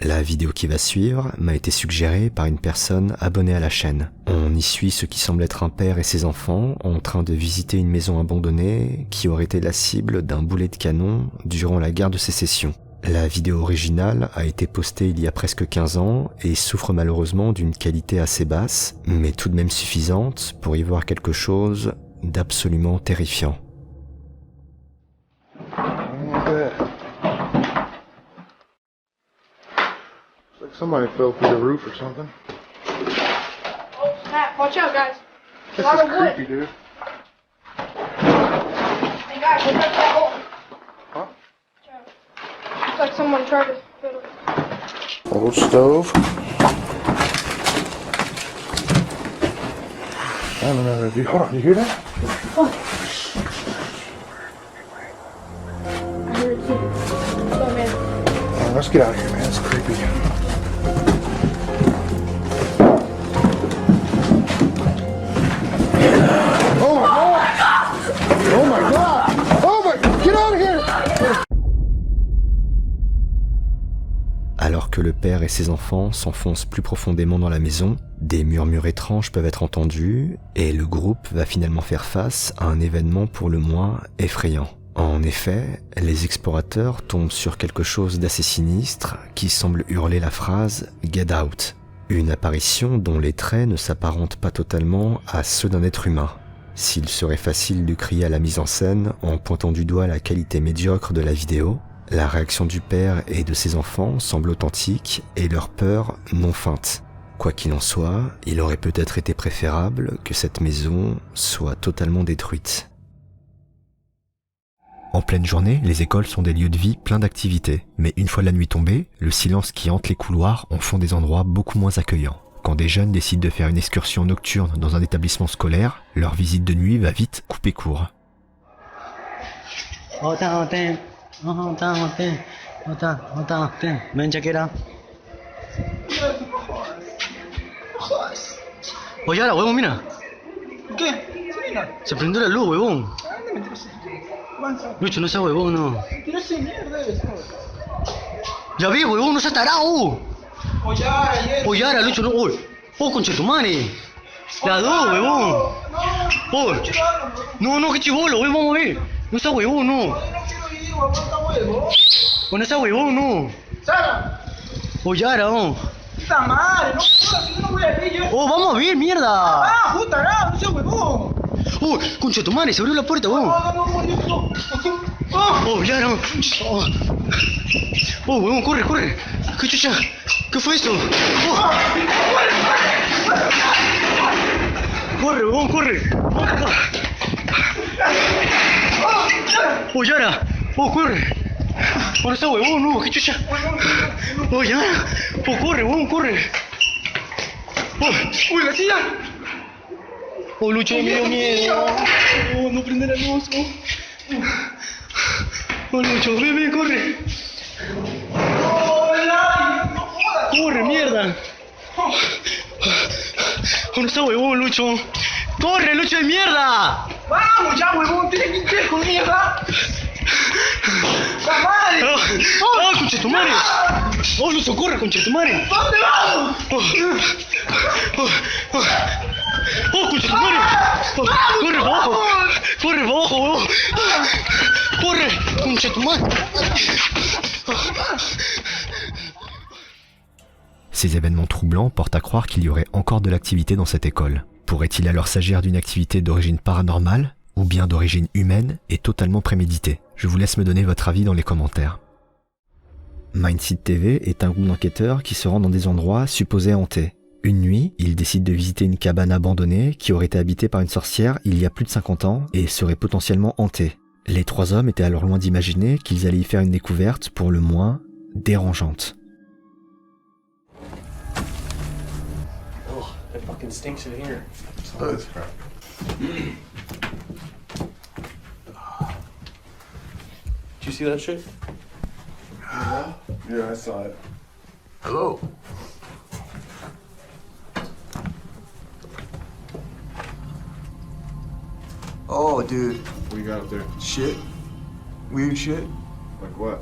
La vidéo qui va suivre m'a été suggérée par une personne abonnée à la chaîne. On y suit ce qui semble être un père et ses enfants en train de visiter une maison abandonnée qui aurait été la cible d'un boulet de canon durant la guerre de sécession. La vidéo originale a été postée il y a presque 15 ans et souffre malheureusement d'une qualité assez basse, mais tout de même suffisante pour y voir quelque chose d'absolument terrifiant. Like somebody fell through the roof or something. Oh snap, watch out guys. A This lot is of wood. creepy, dude. Hey guys, look at that hole. Huh? Looks like someone tried to fiddle it. Old stove. I don't know if you, hold on, you hear that? What? I heard it too. Oh man. Let's get out of here, man. It's creepy. Oh my god! Oh my god! Oh my god! Get out of here! Alors que le père et ses enfants s'enfoncent plus profondément dans la maison, des murmures étranges peuvent être entendus et le groupe va finalement faire face à un événement pour le moins effrayant. En effet, les explorateurs tombent sur quelque chose d'assez sinistre qui semble hurler la phrase « Get out », une apparition dont les traits ne s'apparentent pas totalement à ceux d'un être humain. S'il serait facile de crier à la mise en scène en pointant du doigt la qualité médiocre de la vidéo, la réaction du père et de ses enfants semble authentique et leur peur non feinte. Quoi qu'il en soit, il aurait peut-être été préférable que cette maison soit totalement détruite. En pleine journée, les écoles sont des lieux de vie pleins d'activités. Mais une fois la nuit tombée, le silence qui hante les couloirs en font des endroits beaucoup moins accueillants. Quand des jeunes décident de faire une excursion nocturne dans un établissement scolaire, leur visite de nuit va vite couper court. Oye, ahora, huevón, mira. ¿Qué? Selena. Se prendió la luz, huevón. ¿Dónde mentiroso? Avanza. Lucho, no seas huevón, no. Mentiroso de mierda eres, ¿no? Ya vi, huevón, no seas tarado. Oye, ayer. Oye, ahora, Lucho, no. Oye, conchetumare. La dos, huevón. Oye. No, que chivolo, huevón, vamos a ver. No seas huevón, no. No quiero ir, aguanta huevo. O no seas huevón, no. Sara. Oye, ahora, oh. Puta madre, no jodas, yo no voy a ir yo. Oh, vamos a ver, mierda. Ah, puta, no seas huevón. Oh, conchetumare, se abrió la puerta, huevón. No. Oh, ya no. Oh, huevón, corre. ¿Qué chucha? ¿Qué fue eso? Oh. Corre, huevón, corre. Oh, Yara. Oh, corre. Oh, no está huevón, no. ¿Qué chucha? Oh, ya. Oh, corre, huevón, corre. Oh. Uy, la silla. Oh, Lucho, me dio miedo. Oh, no prende la luz. Oh, Lucho, ven, corre. Corre, mierda. Oh, no está huevón, Lucho. Corre, Lucho de mierda. Vamos ya, huevón, tienes que ir con mierda. ¡La madre! ¡Oh, concha tu madre! ¡Oh, Lucho, corre, concha tu madre! ¿Dónde vamos? ¡Oh, concha tu madre! ¡Corre para abajo! ¡Corre para abajo, huevón! ¡Corre, concha tu madre! Ces événements troublants portent à croire qu'il y aurait encore de l'activité dans cette école. Pourrait-il alors s'agir d'une activité d'origine paranormale ou bien d'origine humaine et totalement préméditée? Je vous laisse me donner votre avis dans les commentaires. Mindseed TV est un groupe d'enquêteurs qui se rend dans des endroits supposés hantés. Une nuit, ils décident de visiter une cabane abandonnée qui aurait été habitée par une sorcière il y a plus de 50 ans et serait potentiellement hantée. Les trois hommes étaient alors loin d'imaginer qu'ils allaient y faire une découverte pour le moins dérangeante. Oh, it fucking stinks in here. That's crap. Did you see that shit? Yeah, I saw it. Hello. Oh, dude. What you got up there? Shit. Weird shit. Like what?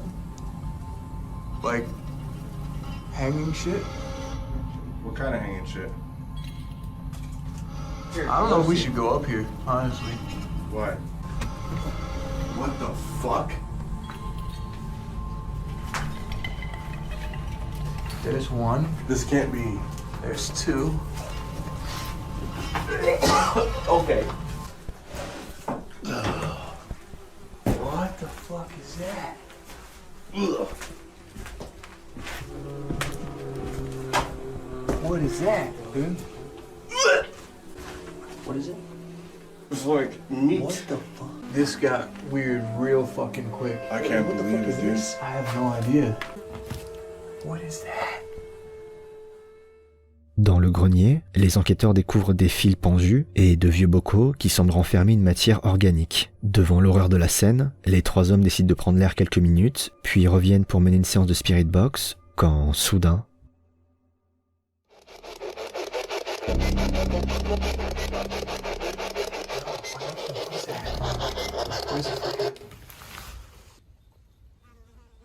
Like Hanging shit? What kind of hanging shit? I don't know if we should go up here, honestly. Why? What the fuck? There's one. This can't be. There's two. Okay. What the fuck is that? What is that, dude? What is it? It's like meat. What the fuck? This got weird real fucking quick. I can't What the believe fuck is it, dude. this? I have no idea. What is that? Dans le grenier, les enquêteurs découvrent des fils pendus et de vieux bocaux qui semblent renfermer une matière organique. Devant l'horreur de la scène, les trois hommes décident de prendre l'air quelques minutes, puis reviennent pour mener une séance de spirit box, quand soudain...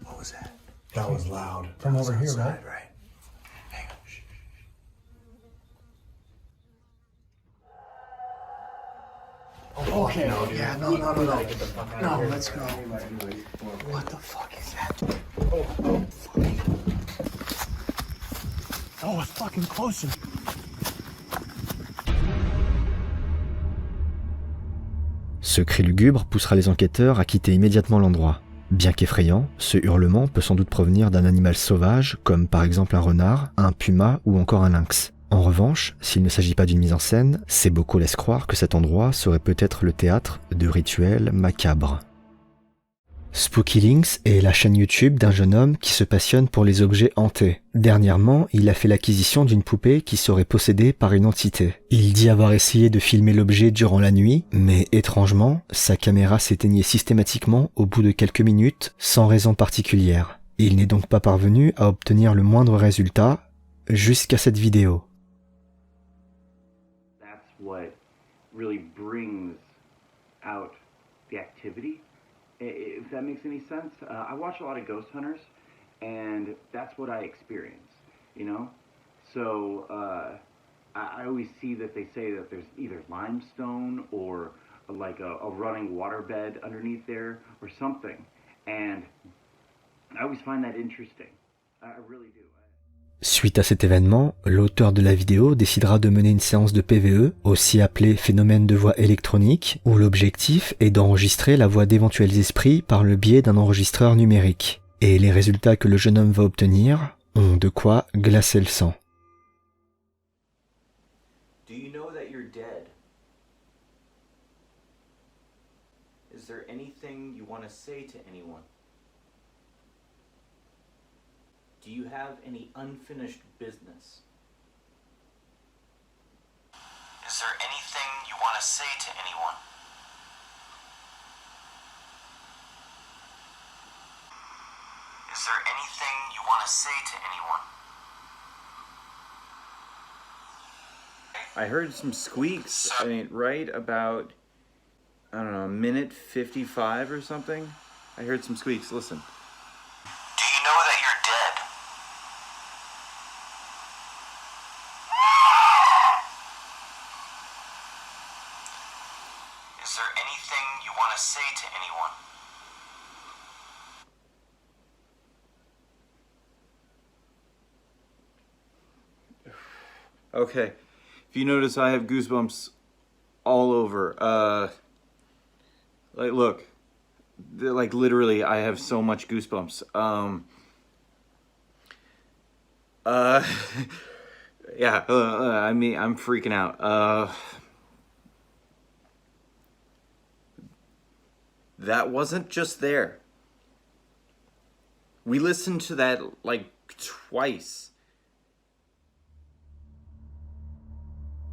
What was that? That was loud. From over here, right? Okay. No, yeah, no. No, let's go. What the fuck is that? Oh, fuck. Oh, it's fucking closer. Ce cri lugubre poussera les enquêteurs à quitter immédiatement l'endroit. Bien qu'effrayant, ce hurlement peut sans doute provenir d'un animal sauvage, comme par exemple un renard, un puma ou encore un lynx. En revanche, s'il ne s'agit pas d'une mise en scène, ces bocaux laissent croire que cet endroit serait peut-être le théâtre de rituels macabres. Spooky Links est la chaîne YouTube d'un jeune homme qui se passionne pour les objets hantés. Dernièrement, il a fait l'acquisition d'une poupée qui serait possédée par une entité. Il dit avoir essayé de filmer l'objet durant la nuit, mais étrangement, sa caméra s'éteignait systématiquement au bout de quelques minutes, sans raison particulière. Il n'est donc pas parvenu à obtenir le moindre résultat, jusqu'à cette vidéo. That's what really brings out the activity. If that makes any sense. I watch a lot of ghost hunters, and that's what I experience, you know? So I always see that they say that there's either limestone or like a running waterbed underneath there or something. And I always find that interesting. I really do. Suite à cet événement, l'auteur de la vidéo décidera de mener une séance de PVE, aussi appelée phénomène de voix électronique, où l'objectif est d'enregistrer la voix d'éventuels esprits par le biais d'un enregistreur numérique. Et les résultats que le jeune homme va obtenir ont de quoi glacer le sang. Do you know that you're dead? Is there anything you want to say to anyone? Do you have any unfinished business? Is there anything you want to say to anyone? Is there anything you want to say to anyone? I heard some squeaks, I mean, right about, I don't know, a minute 55 or something. I heard some squeaks, listen. Do you know that you're dead? Is there anything you want to say to anyone? Okay, if you notice, I have goosebumps all over. Like, look, like literally, I have so much goosebumps. Yeah, I mean, I'm freaking out. That wasn't just there. We listened to that like twice.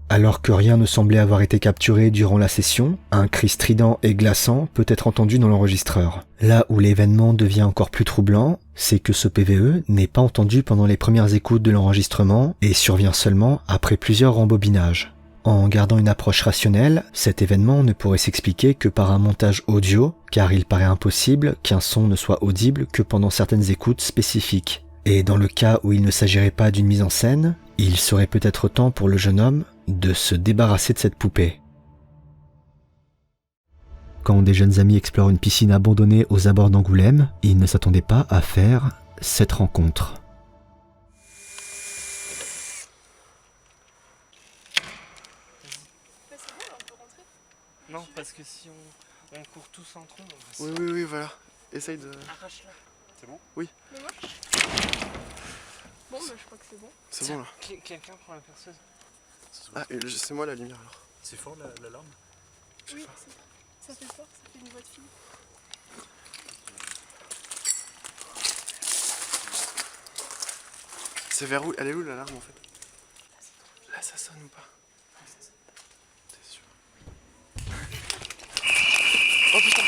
Alors que rien ne semblait avoir été capturé durant la session, un cri strident et glaçant peut être entendu dans l'enregistreur. Là où l'événement devient encore plus troublant, c'est que ce PVE n'est pas entendu pendant les premières écoutes de l'enregistrement et survient seulement après plusieurs rembobinages. En gardant une approche rationnelle, cet événement ne pourrait s'expliquer que par un montage audio, car il paraît impossible qu'un son ne soit audible que pendant certaines écoutes spécifiques. Et dans le cas où il ne s'agirait pas d'une mise en scène, il serait peut-être temps pour le jeune homme de se débarrasser de cette poupée. Quand des jeunes amis explorent une piscine abandonnée aux abords d'Angoulême, ils ne s'attendaient pas à faire cette rencontre. Non, parce que si on court tous entre eux... Oui, voilà. Essaye de... Arrache-la. C'est bon? Oui. Mais moi Bon, bah, je crois que c'est bon. C'est bon, là. Quelqu'un prend la perceuse. Ah, c'est moi la lumière, alors. C'est fort l'alarme? Oui, ça fait fort, ça fait une voix de fille. C'est vers où? Elle est où l'alarme en fait? Là ça sonne ou pas? T'es sûr? Oh putain!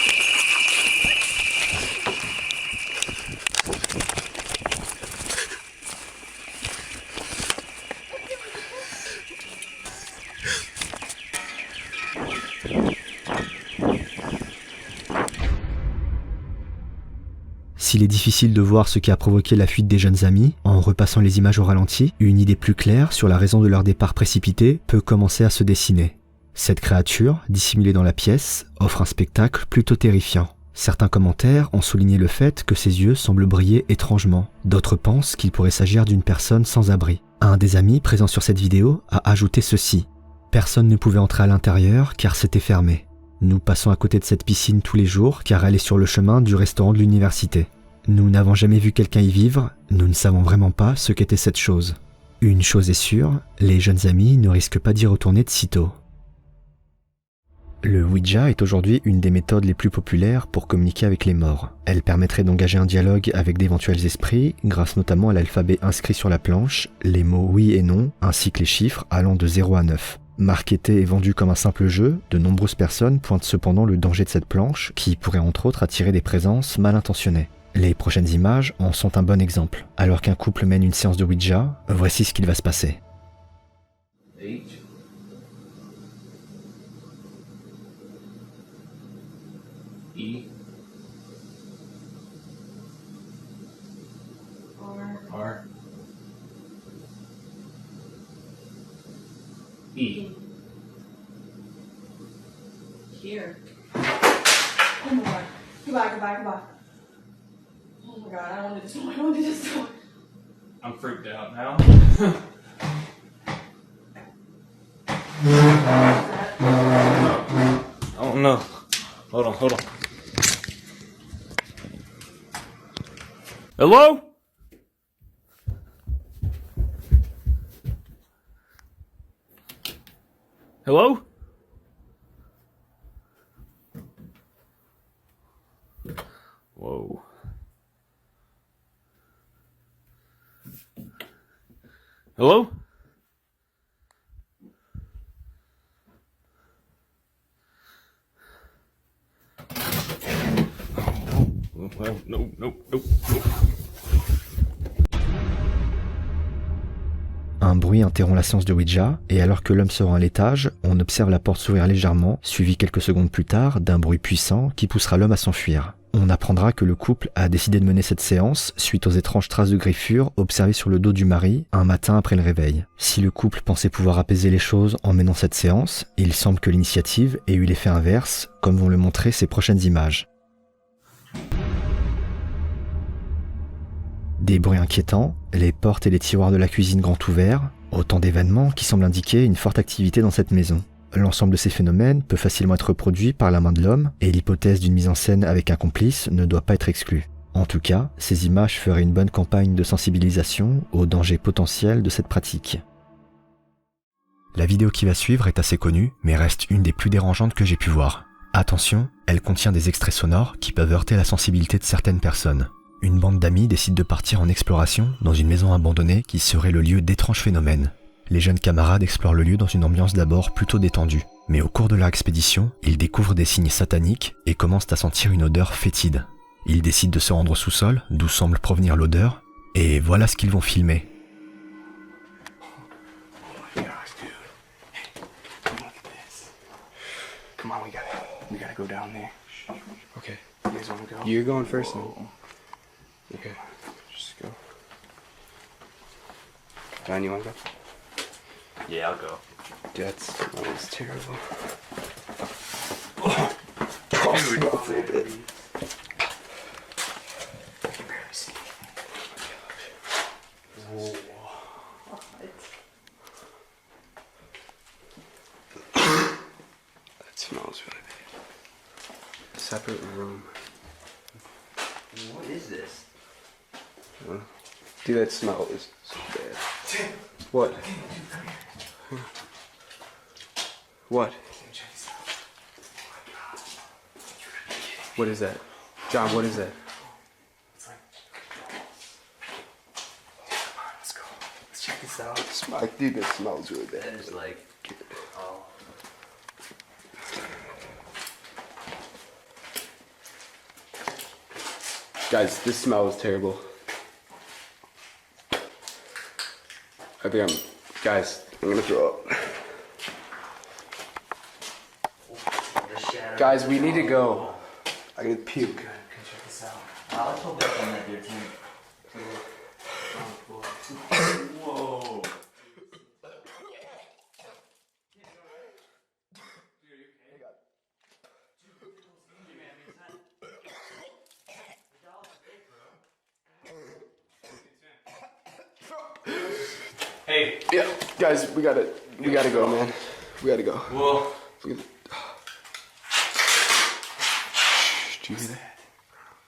S'il est difficile de voir ce qui a provoqué la fuite des jeunes amis, en repassant les images au ralenti, une idée plus claire sur la raison de leur départ précipité peut commencer à se dessiner. Cette créature, dissimulée dans la pièce, offre un spectacle plutôt terrifiant. Certains commentaires ont souligné le fait que ses yeux semblent briller étrangement. D'autres pensent qu'il pourrait s'agir d'une personne sans abri. Un des amis présent sur cette vidéo a ajouté ceci. Personne ne pouvait entrer à l'intérieur car c'était fermé. Nous passons à côté de cette piscine tous les jours car elle est sur le chemin du restaurant de l'université. Nous n'avons jamais vu quelqu'un y vivre, nous ne savons vraiment pas ce qu'était cette chose. Une chose est sûre, les jeunes amis ne risquent pas d'y retourner de sitôt. Le Ouija est aujourd'hui une des méthodes les plus populaires pour communiquer avec les morts. Elle permettrait d'engager un dialogue avec d'éventuels esprits, grâce notamment à l'alphabet inscrit sur la planche, les mots oui et non, ainsi que les chiffres allant de 0 à 9. Marketé et vendu comme un simple jeu, de nombreuses personnes pointent cependant le danger de cette planche, qui pourrait entre autres attirer des présences mal intentionnées. Les prochaines images en sont un bon exemple. Alors qu'un couple mène une séance de Ouija, voici ce qu'il va se passer. H. E. R. E. Here. Oh my god. Goodbye. Oh my god, I don't want to do this. I'm freaked out now. Oh no. Hold on. Hello? Hello? Whoa. Hello? No. Un bruit interrompt la séance de Ouija, et alors que l'homme se rend à l'étage, on observe la porte s'ouvrir légèrement, suivi quelques secondes plus tard d'un bruit puissant qui poussera l'homme à s'enfuir. On apprendra que le couple a décidé de mener cette séance suite aux étranges traces de griffures observées sur le dos du mari un matin après le réveil. Si le couple pensait pouvoir apaiser les choses en menant cette séance, il semble que l'initiative ait eu l'effet inverse, comme vont le montrer ces prochaines images. Des bruits inquiétants, les portes et les tiroirs de la cuisine grands ouverts, autant d'événements qui semblent indiquer une forte activité dans cette maison. L'ensemble de ces phénomènes peut facilement être produit par la main de l'homme et l'hypothèse d'une mise en scène avec un complice ne doit pas être exclue. En tout cas, ces images feraient une bonne campagne de sensibilisation aux dangers potentiels de cette pratique. La vidéo qui va suivre est assez connue, mais reste une des plus dérangeantes que j'ai pu voir. Attention, elle contient des extraits sonores qui peuvent heurter la sensibilité de certaines personnes. Une bande d'amis décide de partir en exploration dans une maison abandonnée qui serait le lieu d'étranges phénomènes. Les jeunes camarades explorent le lieu dans une ambiance d'abord plutôt détendue. Mais au cours de leur expédition, ils découvrent des signes sataniques et commencent à sentir une odeur fétide. Ils décident de se rendre au sous-sol, d'où semble provenir l'odeur, et voilà ce qu'ils vont filmer. Come on, we gotta go down there. Okay. You guys wanna go? You're going first then. Okay. Just go. Don, you want to go? Yeah, I'll go. That smells terrible. Dude. Smells so bad. Whoa. That smells really bad. Separate room. What is this? Dude, that smell is so bad. What? What? What is that? John, what is that? Let's go. Let's check this out. Dude, that smells really bad. That is like, oh. Guys, this smell is terrible. I think guys, I'm gonna throw up. Guys, we need to go. I gotta puke. Good, check this out. Let's go back on that there tent. Whoa. Hey. Yeah, guys, we gotta go, man. We gotta go. Whoa. Do you hear that?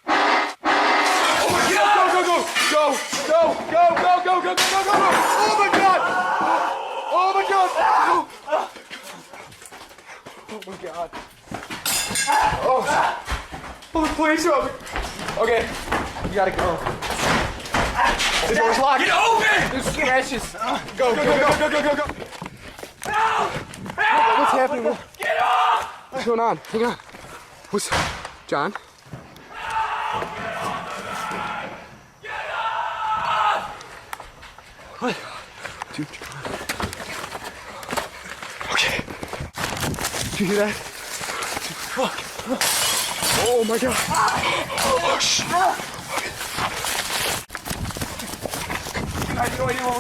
Oh my God! Go! Oh my God! Oh my God! Oh my God! Oh, please help me. Okay, we gotta go. The door's locked. Get open! There's scratches. Go. What's happening? Get off! What's going on? Hang on. What's... John? What? Dude. Okay. Did you hear that? Fuck. Oh my God. Oh shit.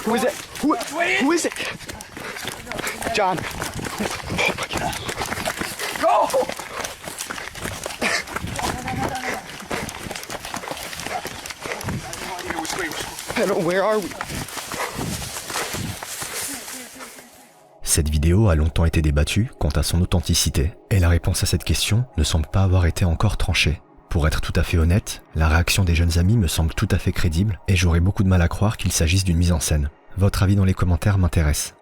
Who is it? Who is it? John. Oh my God. Go! I don't know, where are we? Cette vidéo a longtemps été débattue quant à son authenticité, et la réponse à cette question ne semble pas avoir été encore tranchée. Pour être tout à fait honnête, la réaction des jeunes amis me semble tout à fait crédible, et j'aurais beaucoup de mal à croire qu'il s'agisse d'une mise en scène. Votre avis dans les commentaires m'intéresse.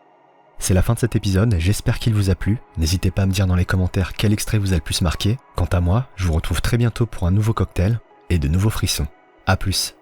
C'est la fin de cet épisode, j'espère qu'il vous a plu. N'hésitez pas à me dire dans les commentaires quel extrait vous a le plus marqué. Quant à moi, je vous retrouve très bientôt pour un nouveau cocktail et de nouveaux frissons. A plus.